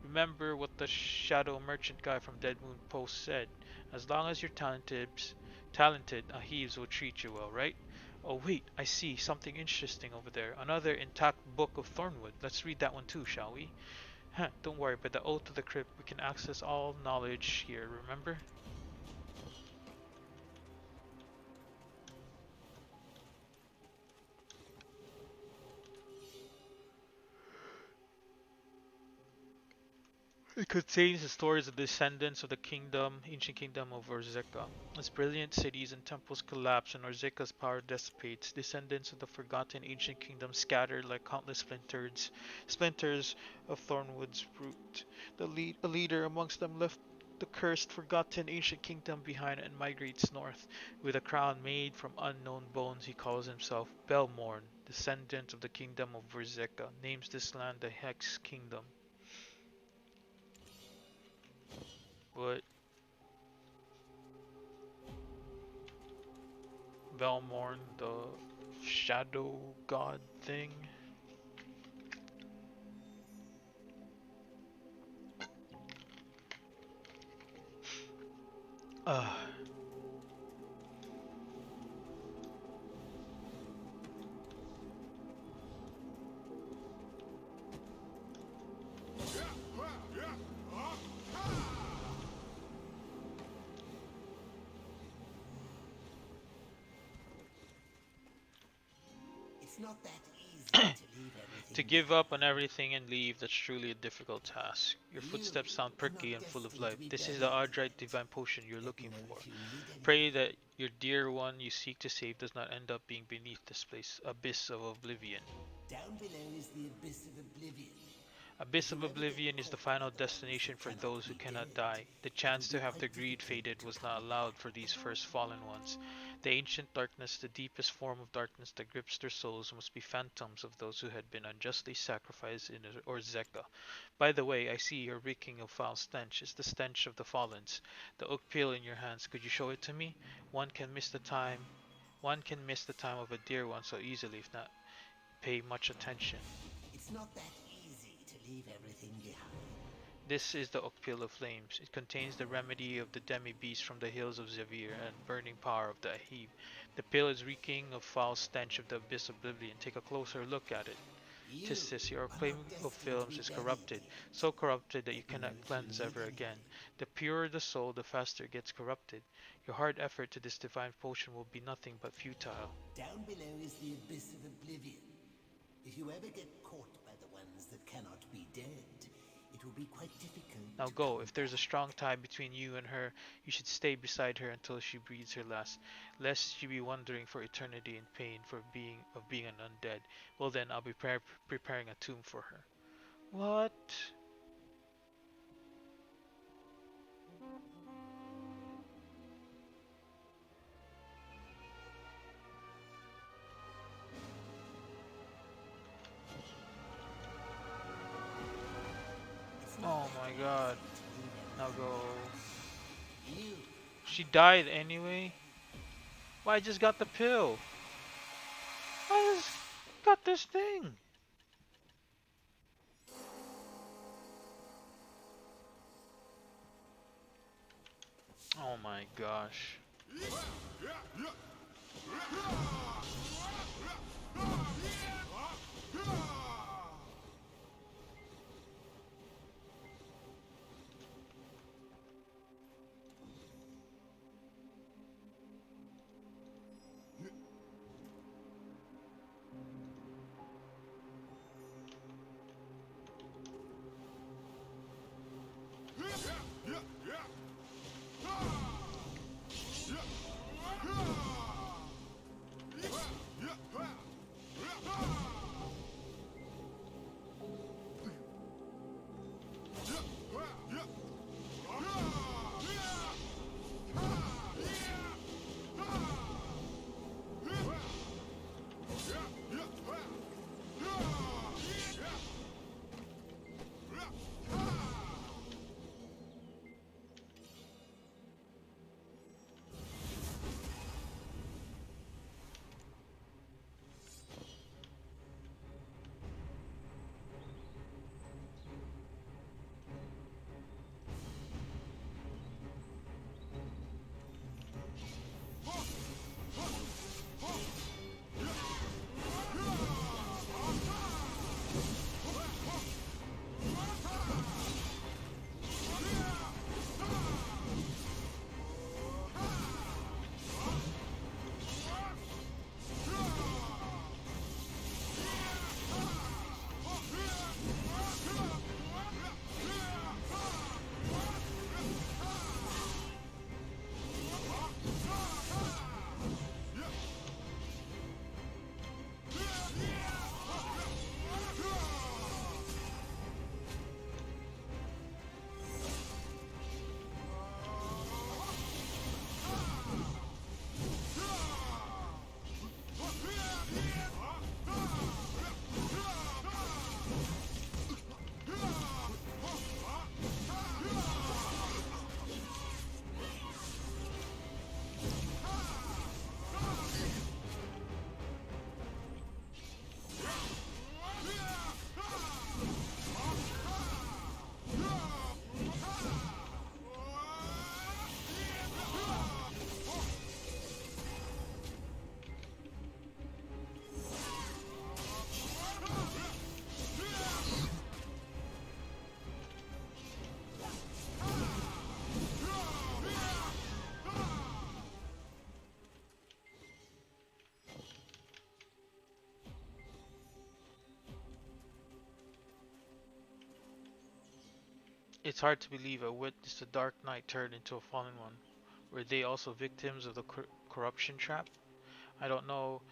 Remember what the shadow merchant guy from Dead Moon Post said. As long as you're talented, Ahibs will treat you well, right? Oh wait, I see something interesting over there. Another intact book of Thornwood. Let's read that one too, shall we? Don't worry, by the oath of the crypt, we can access all knowledge here, remember? It contains the stories of the descendants of the ancient kingdom of Orzeka. As brilliant cities and temples collapse and Orzeka's power dissipates, descendants of the forgotten ancient kingdom scatter like countless splinters of Thornwood's root. A leader amongst them left the cursed, forgotten ancient kingdom behind and migrates north. With a crown made from unknown bones, he calls himself Belmorn, descendant of the kingdom of Orzeka, names this land the Hex Kingdom. What? Velmorn, the shadow god thing? Uh, It's not that easy. To give up on everything and leave, that's truly a difficult task. Your footsteps sound perky and full of life. This is the Ardrite divine potion you're looking for. Pray that your dear one you seek to save does not end up being beneath this place, Abyss of Oblivion. Down below is the Abyss of Oblivion. Abyss of Oblivion is the final destination for those who cannot die. The chance to have their greed faded was not allowed for these first fallen ones. The ancient darkness, the deepest form of darkness that grips their souls, must be phantoms of those who had been unjustly sacrificed in Orzeka. By the way, I see you're reeking of foul stench. It's the stench of the fallens. The oak peel in your hands, could you show it to me? One can miss the time. One can miss the time of a dear one so easily if not pay much attention. It's not that easy to leave everything behind. This is the Octal of Flames. It contains the remedy of the demi-beast from the hills of Zavir and burning power of the Ahib. The pill is reeking of foul stench of the Abyss of Oblivion. Take a closer look at it. You Tistis, your are flame not of destined to films be is corrupted, dead. so corrupted that you Let me know cannot if you cleanse need ever again. anything. The purer the soul, the faster it gets corrupted. Your hard effort to this divine potion will be nothing but futile. Down below is the Abyss of Oblivion. If you ever get caught by the ones that cannot be dead, it will be quite difficult Now to go. come If there's a back. strong tie between you and her, you should stay beside her until she breathes her last, lest she be wandering for eternity in pain for being an undead. Well then, I'll be preparing a tomb for her. What? It's not Oh that my easy god. to leave Now everything go. behind. You She died anyway? Well, I just got the pill. I just got this thing. Oh my gosh. It's hard to believe I witnessed the Dark Knight turn into a fallen one. Were they also victims of the corruption trap? I don't know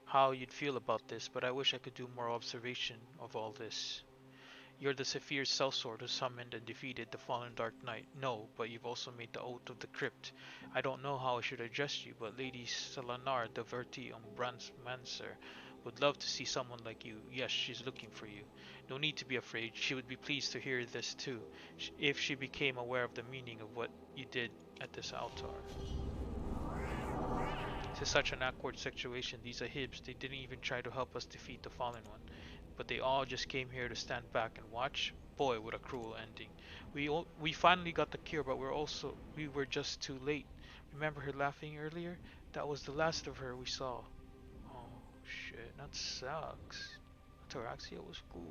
how you'd feel about this, but I wish I could do more observation of all this. You're the Saphir Sellsword who summoned and defeated the fallen Dark Knight. No, but you've also made the Oath of the Crypt. I don't know how I should address you, but Lady Selenar de Verti Umbrancemancer would love to see someone like you. Yes, she's looking for you. No need to be afraid. She would be pleased to hear this too, if she became aware of the meaning of what you did at this altar. This is such an awkward situation. These Ahibs, they didn't even try to help us defeat the Fallen One. But they all just came here to stand back and watch? Boy, what a cruel ending. We finally got the cure, but we were just too late. Remember her laughing earlier? That was the last of her we saw. Oh shit, that sucks. Ataraxia was cool.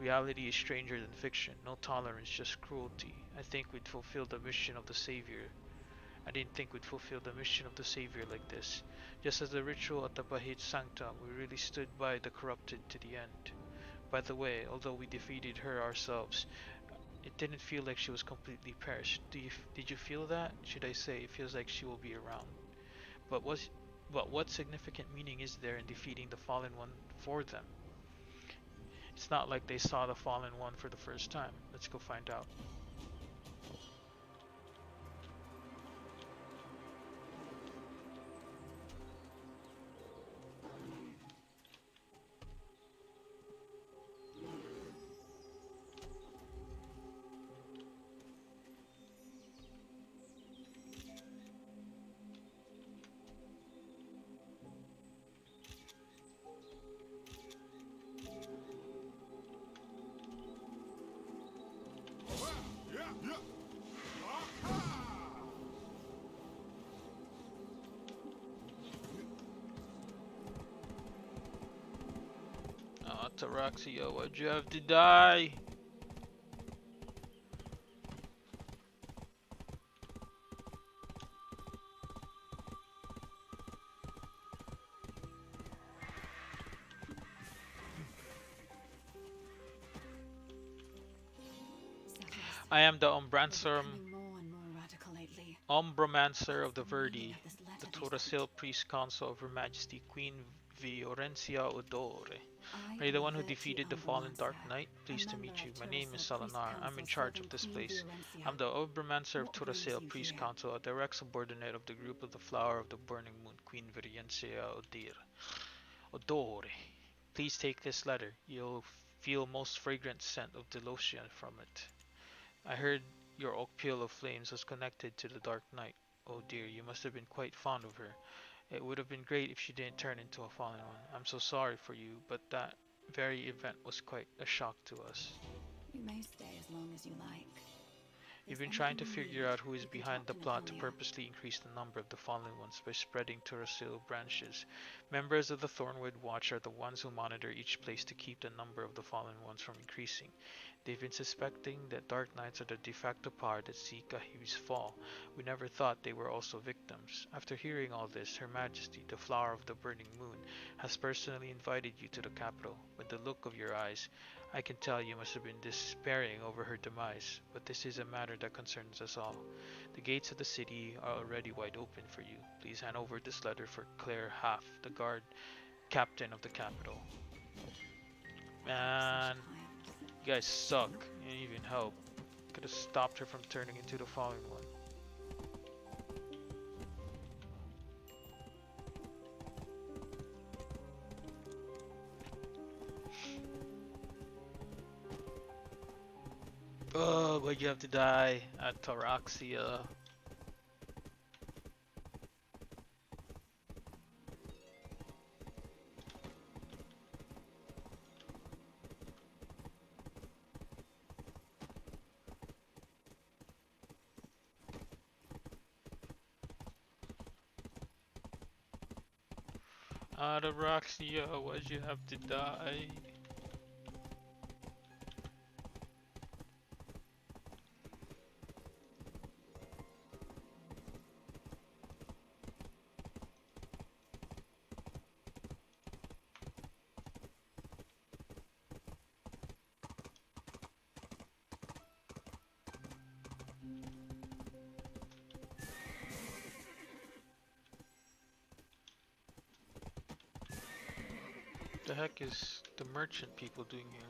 Reality is stranger than fiction. No tolerance, just cruelty. I think we'd fulfill the mission of the Savior. I didn't think we'd fulfill the mission of the Savior like this. Just as the ritual at the Bahit Sanctum, we really stood by the corrupted to the end. By the way, although we defeated her ourselves, it didn't feel like she was completely perished. Did you feel that? Should I say, it feels like she will be around. But what significant meaning is there in defeating the Fallen One for them? It's not like they saw the Fallen One for the first time. Let's go find out. Ataraxia, why'd you have to die? I am the Umbromancer of the Verdi, the Torasil Priest Council of Her Majesty Queen Viorencia Odore. Are you the one who defeated the fallen Dark Knight? Pleased to meet you. My name is Selenar. I'm in charge of this place. I'm the Umbromancer of Torasil Priest Council, a direct subordinate of the group of the Flower of the Burning Moon, Queen Viorencia Odore. Please take this letter. You'll feel most fragrant scent of delotion from it. I heard your Octal of Flames was connected to the Dark Knight. Oh dear, you must have been quite fond of her. It would have been great if she didn't turn into a fallen one. I'm so sorry for you, but that very event was quite a shock to us. You may stay as long as you like. We've been trying to figure out who is behind the plot to purposely increase the number of the fallen ones by spreading Torasil branches. Members of the Thornwood Watch are the ones who monitor each place to keep the number of the fallen ones from increasing. They've been suspecting that Dark Knights are the de facto power that see Kahib's fall. We never thought they were also victims. After hearing all this, Her Majesty, the Flower of the Burning Moon, has personally invited you to the capital. With the look of your eyes, I can tell you must have been despairing over her demise, but this is a matter that concerns us all. The gates of the city are already wide open for you. Please hand over this letter for Claire Half, the guard captain of the capital. Man, you guys suck. You didn't even help. Could have stopped her from turning into the fallen one. Oh, why'd you have to die? Ataraxia. Ataraxia, why'd you have to die? The heck is the merchant people doing here?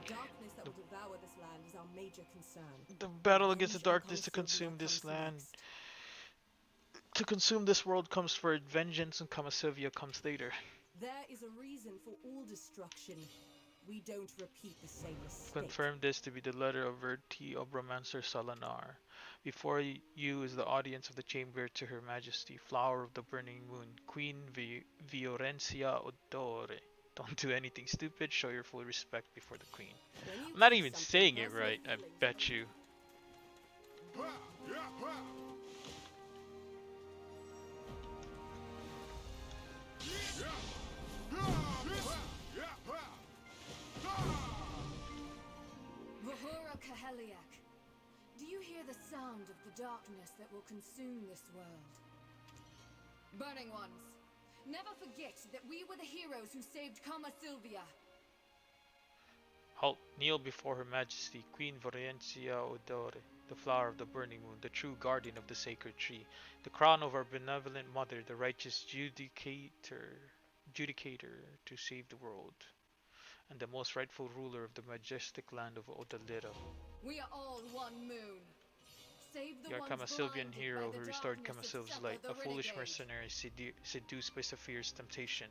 The darkness that will devour this land is our major concern. The battle against the Revenge on darkness to Common Sylvia consume this comes land. next. To consume this world comes first. Vengeance and Kamasylvia comes later. There is a reason for all destruction. We don't repeat the same mistake. Confirm this to be the letter of Verti Obromancer Solanar. Before you is the audience of the chamber to Her Majesty, Flower of the Burning Moon, Queen Viorencia Odore. Don't do anything stupid, show your full respect before the Queen. When you I'm not keep even something saying it personal right, I feelings bet you. Vahura Kaheliak, do you hear the sound of the darkness that will consume this world? Burning Ones, never forget that we were the heroes who saved Kamasylvia. Halt, kneel before Her Majesty, Queen Viorencia Odore, the Flower of the Burning Moon, the true guardian of the sacred tree, the crown of our benevolent mother, the righteous judicator to save the world, and the most rightful ruler of the majestic land of Odyllita. We are all one moon. Save the You are ones Kamasylvian blinded hero by who the restored darkness of Kamasylv's Sepa light, the a foolish Renegade. mercenary seduced by Saphir's temptation,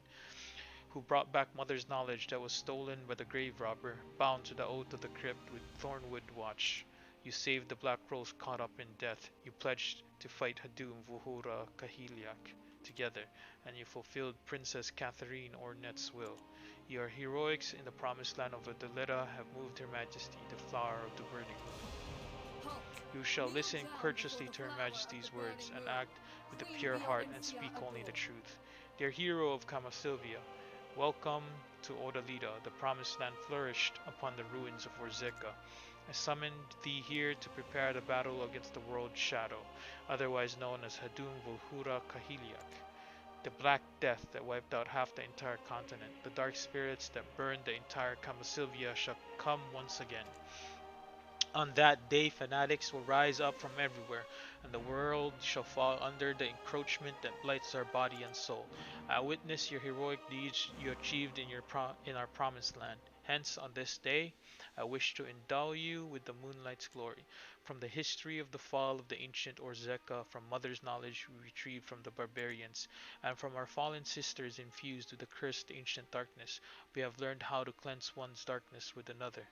who brought back Mother's knowledge that was stolen by the grave robber, bound to the oath of the Crypt with Thornwood watch. You saved the Black Rose caught up in death. You pledged to fight Hadum Vuhura Kahiliak together, and you fulfilled Princess Catherine Ornette's will. Your heroics in the promised land of Odyllita have moved Her Majesty, the Flower of the Burning Moon. Halt. You shall Kneel listen down courteously before to the Her flower of Majesty's the words burning and moon, act with a Queen pure heart and Viorencia speak only the Adore. truth. Dear hero of Kamasylvia, welcome to Odyllita. The promised land flourished upon the ruins of Orzeka. I summoned thee here to prepare the battle against the world shadow, otherwise known as Hadum Volhura Kahiliak. The Black Death that wiped out half the entire continent, the dark spirits that burned the entire Kamasylvia shall come once again. On that day, fanatics will rise up from everywhere, and the world shall fall under the encroachment that blights our body and soul. I witness your heroic deeds you achieved in our promised land. Hence, on this day, I wish to endow you with the moonlight's glory. From the history of the fall of the ancient Orzeka, from mother's knowledge we retrieved from the barbarians, and from our fallen sisters infused with the cursed ancient darkness, we have learned how to cleanse one's darkness with another.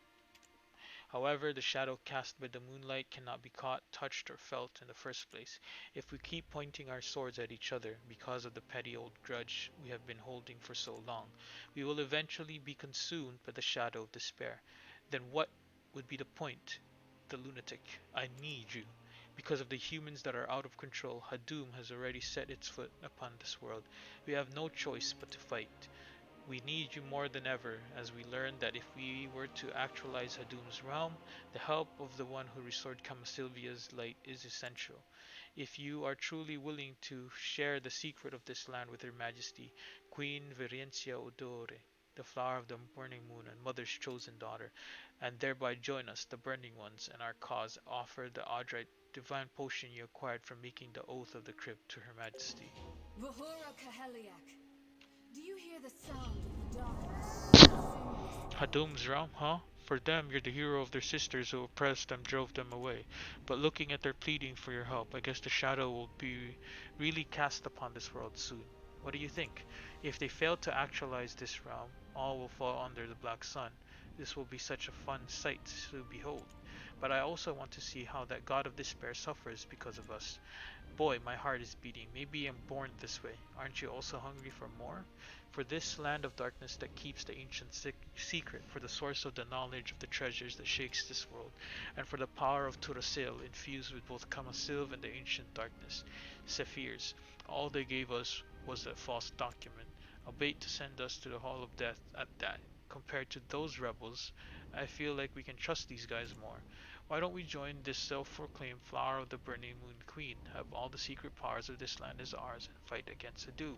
However, the shadow cast by the moonlight cannot be caught, touched, or felt in the first place. If we keep pointing our swords at each other because of the petty old grudge we have been holding for so long, we will eventually be consumed by the shadow of despair. Then what would be the point? The lunatic. I need you. Because of the humans that are out of control, Hadum has already set its foot upon this world. We have no choice but to fight. We need you more than ever, as we learn that if we were to actualize Hadum's realm, the help of the one who restored Kamasylvia's light is essential. If you are truly willing to share the secret of this land with Her Majesty, Queen Virencia Odore, the Flower of the Burning Moon and Mother's chosen daughter, and thereby join us, the Burning Ones, in our cause, offer the Audrite divine potion you acquired from making the oath of the Crypt to Her Majesty. Vahura Kaheliak, do you hear the sound of the darkness that will consume this Hadum's realm, huh? For them, you're the hero of their sisters who oppressed them, drove them away. But looking at their pleading for your help, I guess the shadow will be really cast upon this world soon. What do you think? If they fail to actualize this realm, all will fall under the Black Sun. This will be such a fun sight to behold. But I also want to see how that god of despair suffers because of us. boy, my heart is beating. Maybe I'm born this way. Aren't you also hungry for more? For this land of darkness that keeps the ancient secret, for the source of the knowledge of the treasures that shakes this world, and for the power of Turasil infused with both Kamasilv and the ancient darkness, Sephirs. All they gave us was a false document, a bait to send us to the Hall of Death at that. Compared to those rebels, I feel like we can trust these guys more. Why don't we join this self-proclaimed Flower of the Burning Moon Queen, have all the secret powers of this land as ours, and fight against the doom?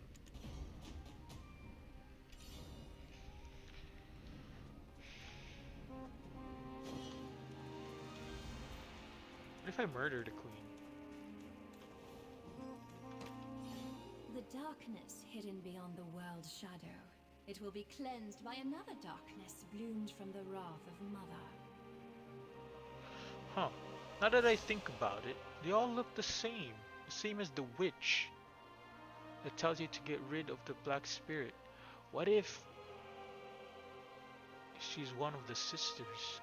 What if I murder the queen? The darkness hidden beyond the world's shadow. It will be cleansed by another darkness bloomed from the wrath of Mother. Huh. Now that I think about it, they all look the same as the witch that tells you to get rid of the black spirit. What if she's one of the sisters?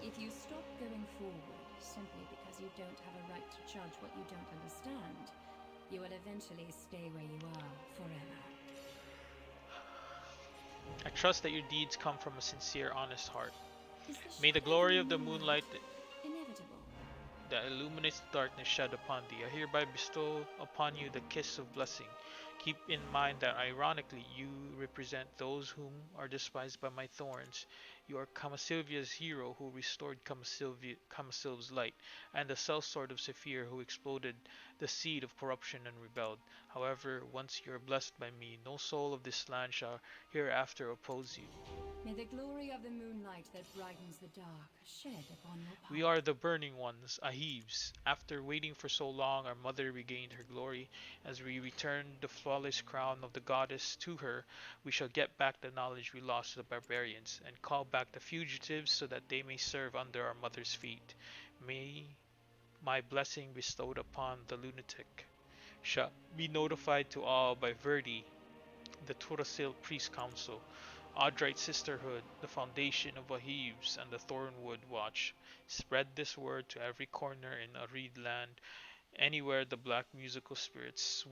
If you stop going forward simply because you don't have a right to judge what you don't understand, you will eventually stay where you are forever. I trust that your deeds come from a sincere, honest heart. Is the May the shadow glory of the moonlight inevitable? that illuminates the darkness shed upon thee. I hereby bestow upon you the kiss of blessing. Keep in mind that ironically you represent those whom are despised by my thorns. You are Kamasilvia's hero who restored Kamasilv's light, and the sellsword of Saphir who exploded the seed of corruption and rebelled. However, once you are blessed by me, no soul of this land shall hereafter oppose you. May the glory of the moonlight that brightens the dark shed upon your path. We are the burning ones, Ahibs. After waiting for so long, our mother regained her glory. As we return the flawless crown of the goddess to her, we shall get back the knowledge we lost to the barbarians, and call back the fugitives so that they may serve under our mother's feet. May my blessing bestowed upon the lunatic shall be notified to all by Verdi, the Turasil Priest Council, Audrite Sisterhood, the Foundation of Ahibs, and the Thornwood Watch. Spread this word to every corner in Arid land, anywhere the black musical spirit's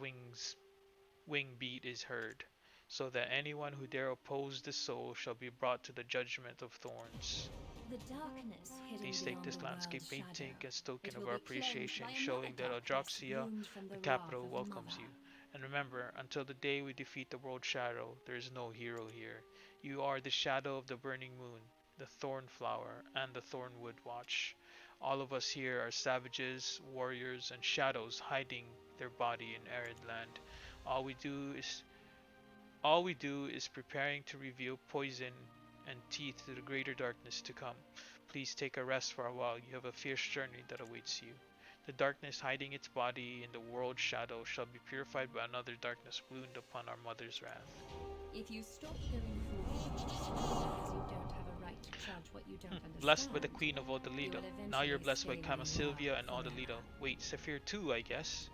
wing beat is heard, so that anyone who dare oppose this soul shall be brought to the judgment of thorns. The darkness hidden Please take beyond this the landscape world's painting shadow. as token It of will our be cleansed appreciation, by showing that another darkness Adroxia, bloomed from the the capital, wrath of welcomes Mother. you. And remember, until the day we defeat the world shadow, there is no hero here. You are the shadow of the burning moon, the thorn flower, and the thornwood watch. All of us here are savages, warriors, and shadows hiding their body in arid land. All we do is all we do is preparing to reveal poison and teeth to the greater darkness to come. Please take a rest for a while. You have a fierce journey that awaits you. The darkness hiding its body in the world's shadow shall be purified by another darkness bloomed upon our mother's wrath. If you stop going forward because you don't have a right to judge what you don't understand, Blessed by the Queen of you Odyllita. will Now you're eventually blessed by stay where Kama you Sylvia are and forever. Odyllita. Wait, Saphir too, I guess.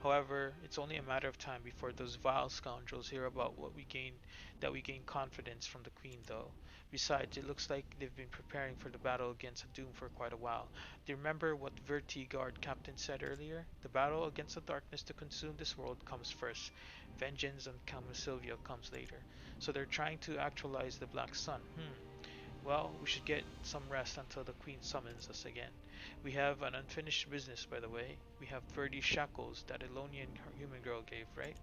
However, it's only a matter of time before those vile scoundrels hear about what we gain confidence from the Queen though. Besides, it looks like they've been preparing for the battle against Doom for quite a while. Do you remember what Vertigard Captain said earlier? The battle against the darkness to consume this world comes first. Vengeance on Kama Sylvia comes later. So they're trying to actualize the Black Sun. Well, we should get some rest until the Queen summons us again. We have an unfinished business, by the way. We have 30 shackles that Elonian human girl gave, right?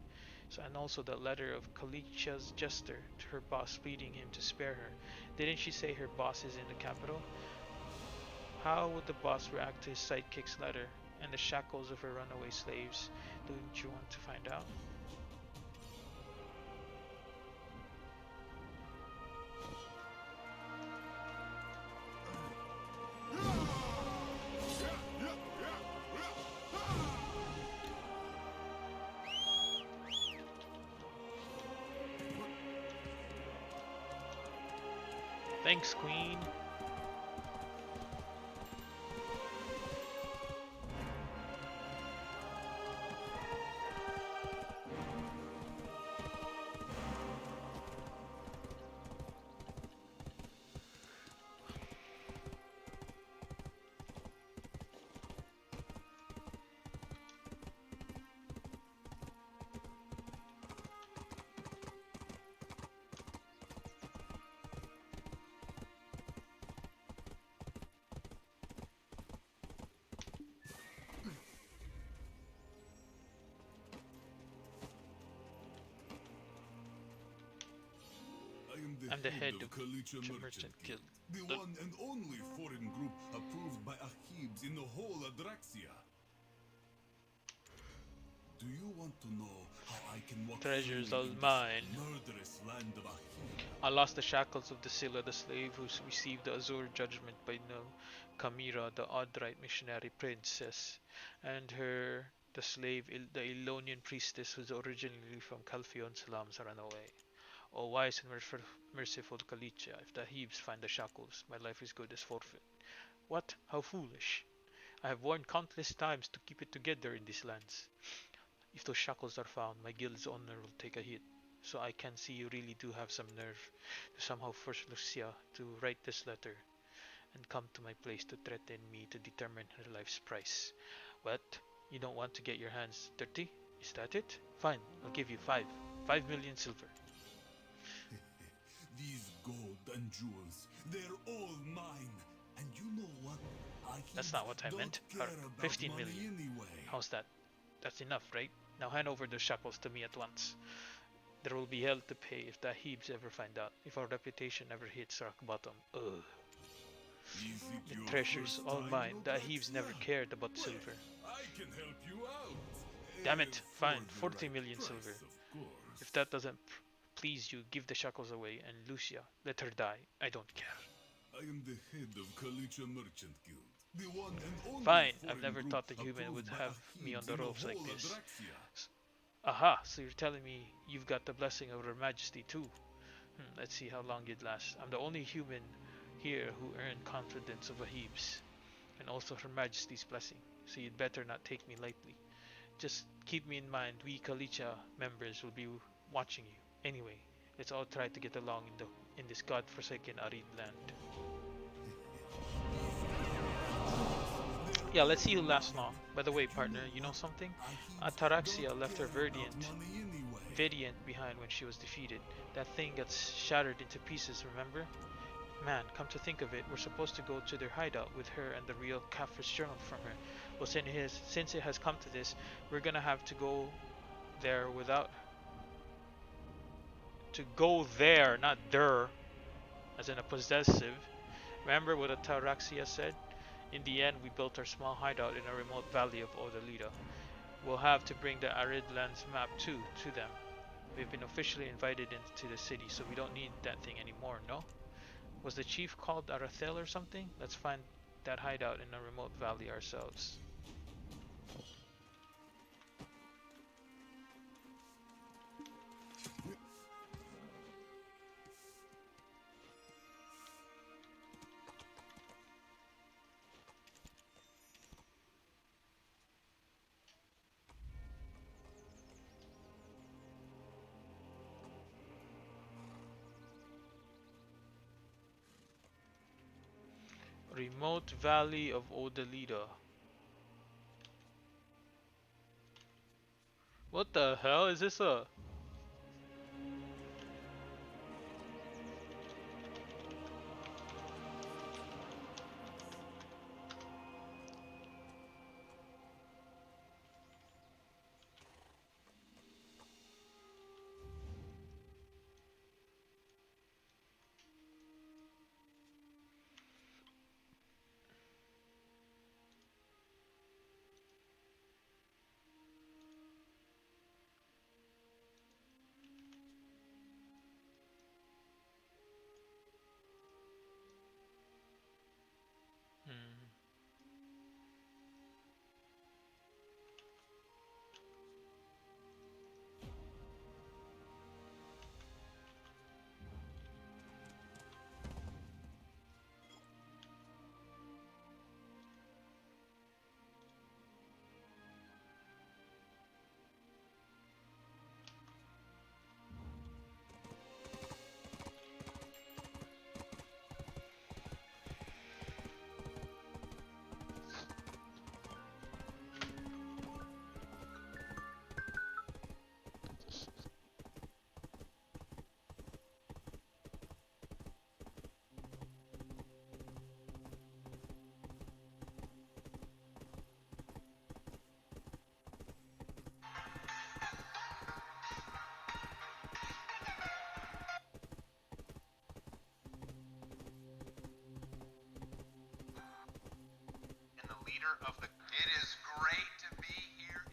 So, and also the letter of Kalicha's jester to her boss pleading him to spare her. Didn't she say her boss is in the capital? How would the boss react to his sidekick's letter and the shackles of her runaway slaves? Don't you want to find out? Thanks, Queen. the I'm the head head of of Kalicha the Merchant Merchant Guild. Guild, the one and only foreign group approved by Ahibs in the whole Adraxia. Do you want to know how I can walk Treasures freely all in this mine. murderous land of Ahib? I lost the shackles of Dacilla, the slave who received the Azure judgment by No Kamira, the Oddrite missionary princess, and her, the slave, the Elonian priestess who's originally from Calphion Salams, ran away. O wise and merciful Kalicha, if the Hebes find the shackles, my life is good as forfeit. What? How foolish! I have warned countless times to keep it together in these lands. If those shackles are found, my guild's honor will take a hit. So I can see you really do have some nerve to somehow force Lucia to write this letter and come to my place to threaten me to determine her life's price. What? You don't want to get your hands dirty? Is that it? Fine, I'll give you 5 million silver. These gold and jewels, they're all mine. And you know what? That's Ahibs not what I don't meant. care about 15 money million. anyway. How's that? That's enough, right? Now hand over those shackles to me at once. There will be hell to pay if the Hebes ever find out. If our reputation ever hits rock bottom. Ugh. Is it The your treasures first all time in mine. The Hebes Odyssey? never cared about Well, silver. I can help you out. Damn it! For Fine, the 40 right million price, silver. of course. If that doesn't please you, give the shackles away, and Lucia, let her die. I don't care. I am the head of Kalicha Merchant Guild, the one and only Fine, I've foreign never group thought a human would approved by have me on Ahibs the in the ropes like whole this. Adraxia. Aha, so you're telling me you've got the blessing of Her Majesty too. Let's see how long you'd last. I'm the only human here who earned confidence of Ahibs, and also Her Majesty's blessing, so you'd better not take me lightly. Just keep me in mind, we Kalicha members will be watching you. Anyway, let's all try to get along in this god-forsaken arid land. Yeah, let's see who lasts long. By the way, partner, you know something? Ataraxia left her Vidiant behind when she was defeated. That thing gets shattered into pieces, remember? Man, come to think of it, we're supposed to go to their hideout with her and the real Caphras journal from her. Well, since it has come to this, we're gonna have to go there without... To go there, not der, as in a possessive. Remember what Ataraxia said? In the end, we built our small hideout in a remote valley of Odyllita. We'll have to bring the Arid Lands map too to them. We've been officially invited into the city, so we don't need that thing anymore, no? Was the chief called Arathel or something? Let's find that hideout in a remote valley ourselves. Remote Valley of Odyllita. What the hell is this a... leader of the... It is great to be here.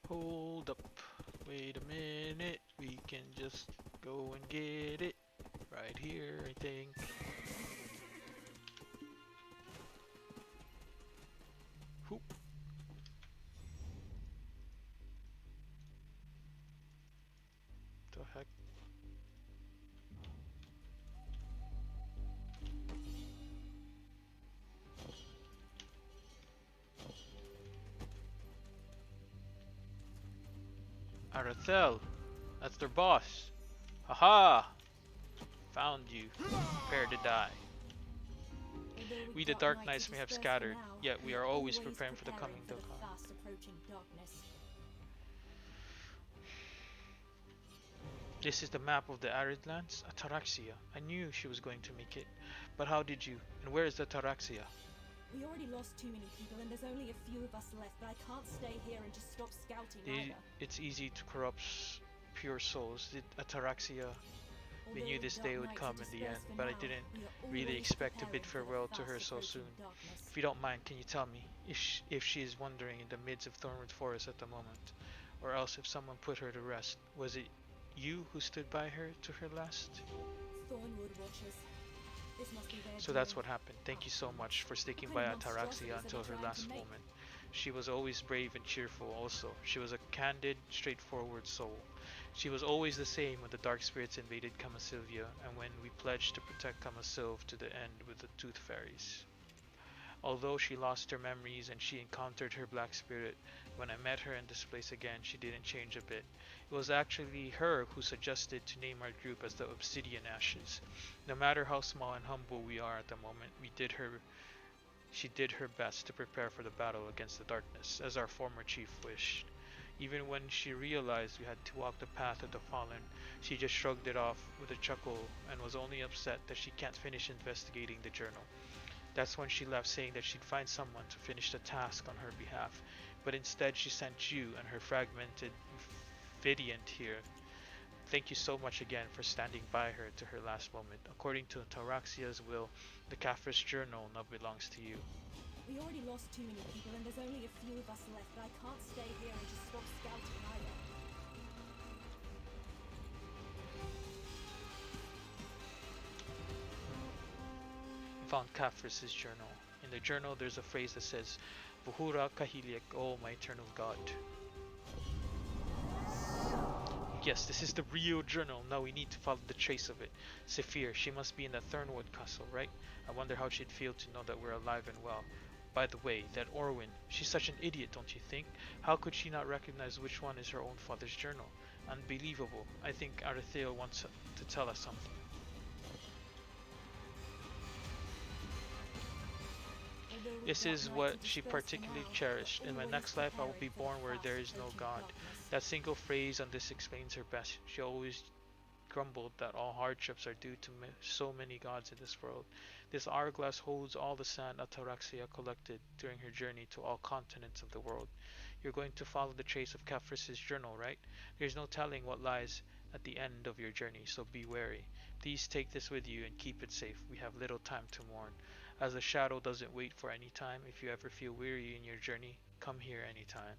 Hold up. Wait a minute. We can just go and get it. Right here, I think. Whoop. The heck? Arathel! That's their boss! Haha! Found you. Prepare to die. We the Dark Knights may have scattered, yet we are always preparing for the coming dawn. This is the map of the arid lands? Ataraxia. I knew she was going to make it. But how did you? And where is the Ataraxia? We already lost too many people and there's only a few of us left, but I can't stay here and just stop scouting either. It's easy to corrupt pure souls. The Ataraxia. We knew this day would come in the end, but I didn't really expect to bid farewell to her so soon. If you don't mind, can you tell me if she is wandering in the midst of Thornwood Forest at the moment, or else if someone put her to rest? Was it you who stood by her to her last? Thornwood watchers. This must be their So that's what happened. Thank you so much for sticking by Ataraxia until her last moment. She was always brave and cheerful also. She was a candid, straightforward soul. She was always the same when the dark spirits invaded Camasilvia and when we pledged to protect Camasilv to the end with the Tooth Fairies. Although she lost her memories and she encountered her black spirit, when I met her in this place again, she didn't change a bit. It was actually her who suggested to name our group as the Obsidian Ashes. No matter how small and humble we are at the moment, she did her best to prepare for the battle against the darkness, as our former chief wished. Even when she realized we had to walk the path of the fallen, she just shrugged it off with a chuckle and was only upset that she can't finish investigating the journal. That's when she left, saying that she'd find someone to finish the task on her behalf, but instead she sent you and her fragmented Vidiant here. Thank you so much again for standing by her to her last moment. According to Taraxia's will, the Caphras journal now belongs to you. We already lost too many people and there's only a few of us left, but I can't stay here and just stop scouting either. Found Caphras' journal. In the journal there's a phrase that says, Vuhura Kahiliak, oh my eternal God. Yes, this is the real journal. Now we need to follow the trace of it. Saphir, she must be in the Thornwood castle, right? I wonder how she'd feel to know that we're alive and well. By the way, that Orwin, she's such an idiot, don't you think? How could she not recognize which one is her own father's journal? Unbelievable. I think Aratheo wants to tell us something. This is what she particularly cherished. In my next life I will be born where there is no God. That single phrase on this explains her best. She always grumbled that all hardships are due to so many gods in this world. This hourglass holds all the sand Ataraxia collected during her journey to all continents of the world. You're going to follow the trace of Caphras' journal, right? There's no telling what lies at the end of your journey, so be wary. Please take this with you and keep it safe. We have little time to mourn. as the shadow doesn't wait for any time. If you ever feel weary in your journey, come here anytime.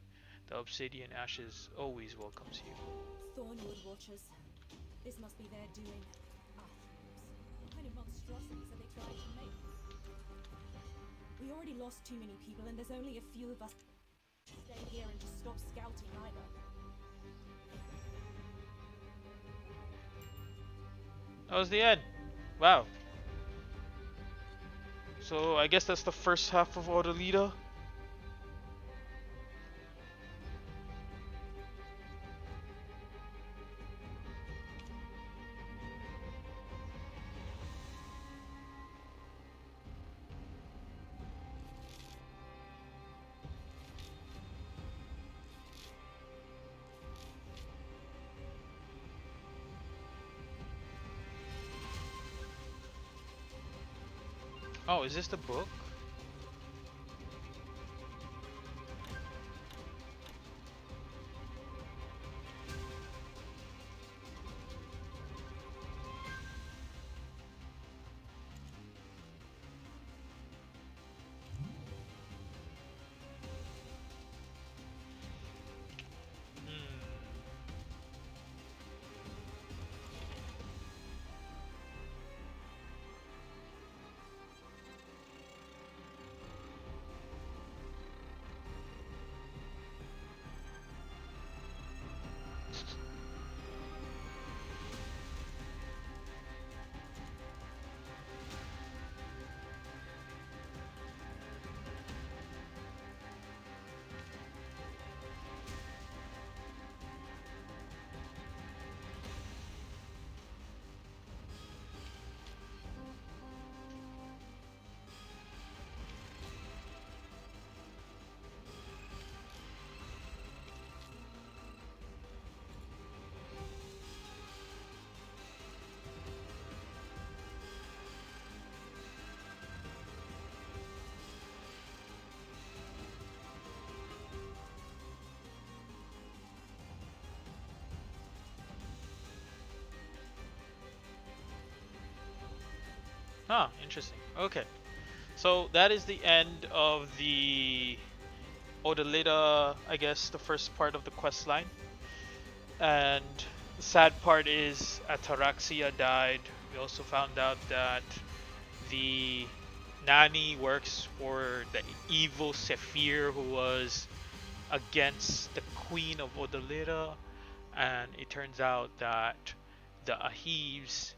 The Obsidian Ashes always welcomes you. Thornwood Watchers. This must be their doing. Ah, what kind of monstrosities are they trying to make? We already lost too many people, and there's only a few of us. Stay here and just stop scouting either. That was the end. Wow. So I guess that's the first half of Odyllita. Oh, is this the book? Huh, interesting. Okay. So that is the end of the Odyllita, I guess, the first part of the quest line. And the sad part is Ataraxia died. We also found out that the nanny works for the evil Sephir who was against the Queen of Odyllita. And it turns out that the Ahibs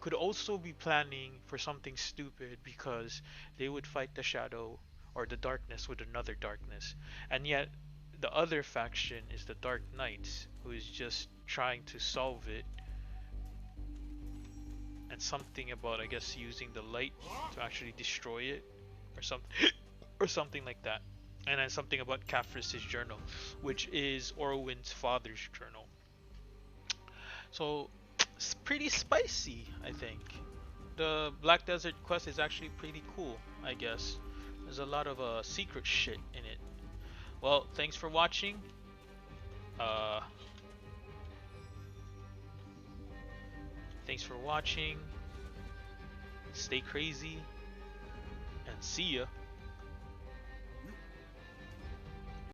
could also be planning for something stupid because they would fight the shadow or the darkness with another darkness. And yet the other faction is the Dark Knights, who is just trying to solve it. And something about, I guess, using the light to actually destroy it or something or something like that. And then something about Caphras' journal, which is Orwin's father's journal. So it's pretty spicy, I think. The BlackDesert quest is actually pretty cool, I guess. There's a lot of secret shit in it. Well, thanks for watching. Uh, thanks for watching. Stay crazy and see ya.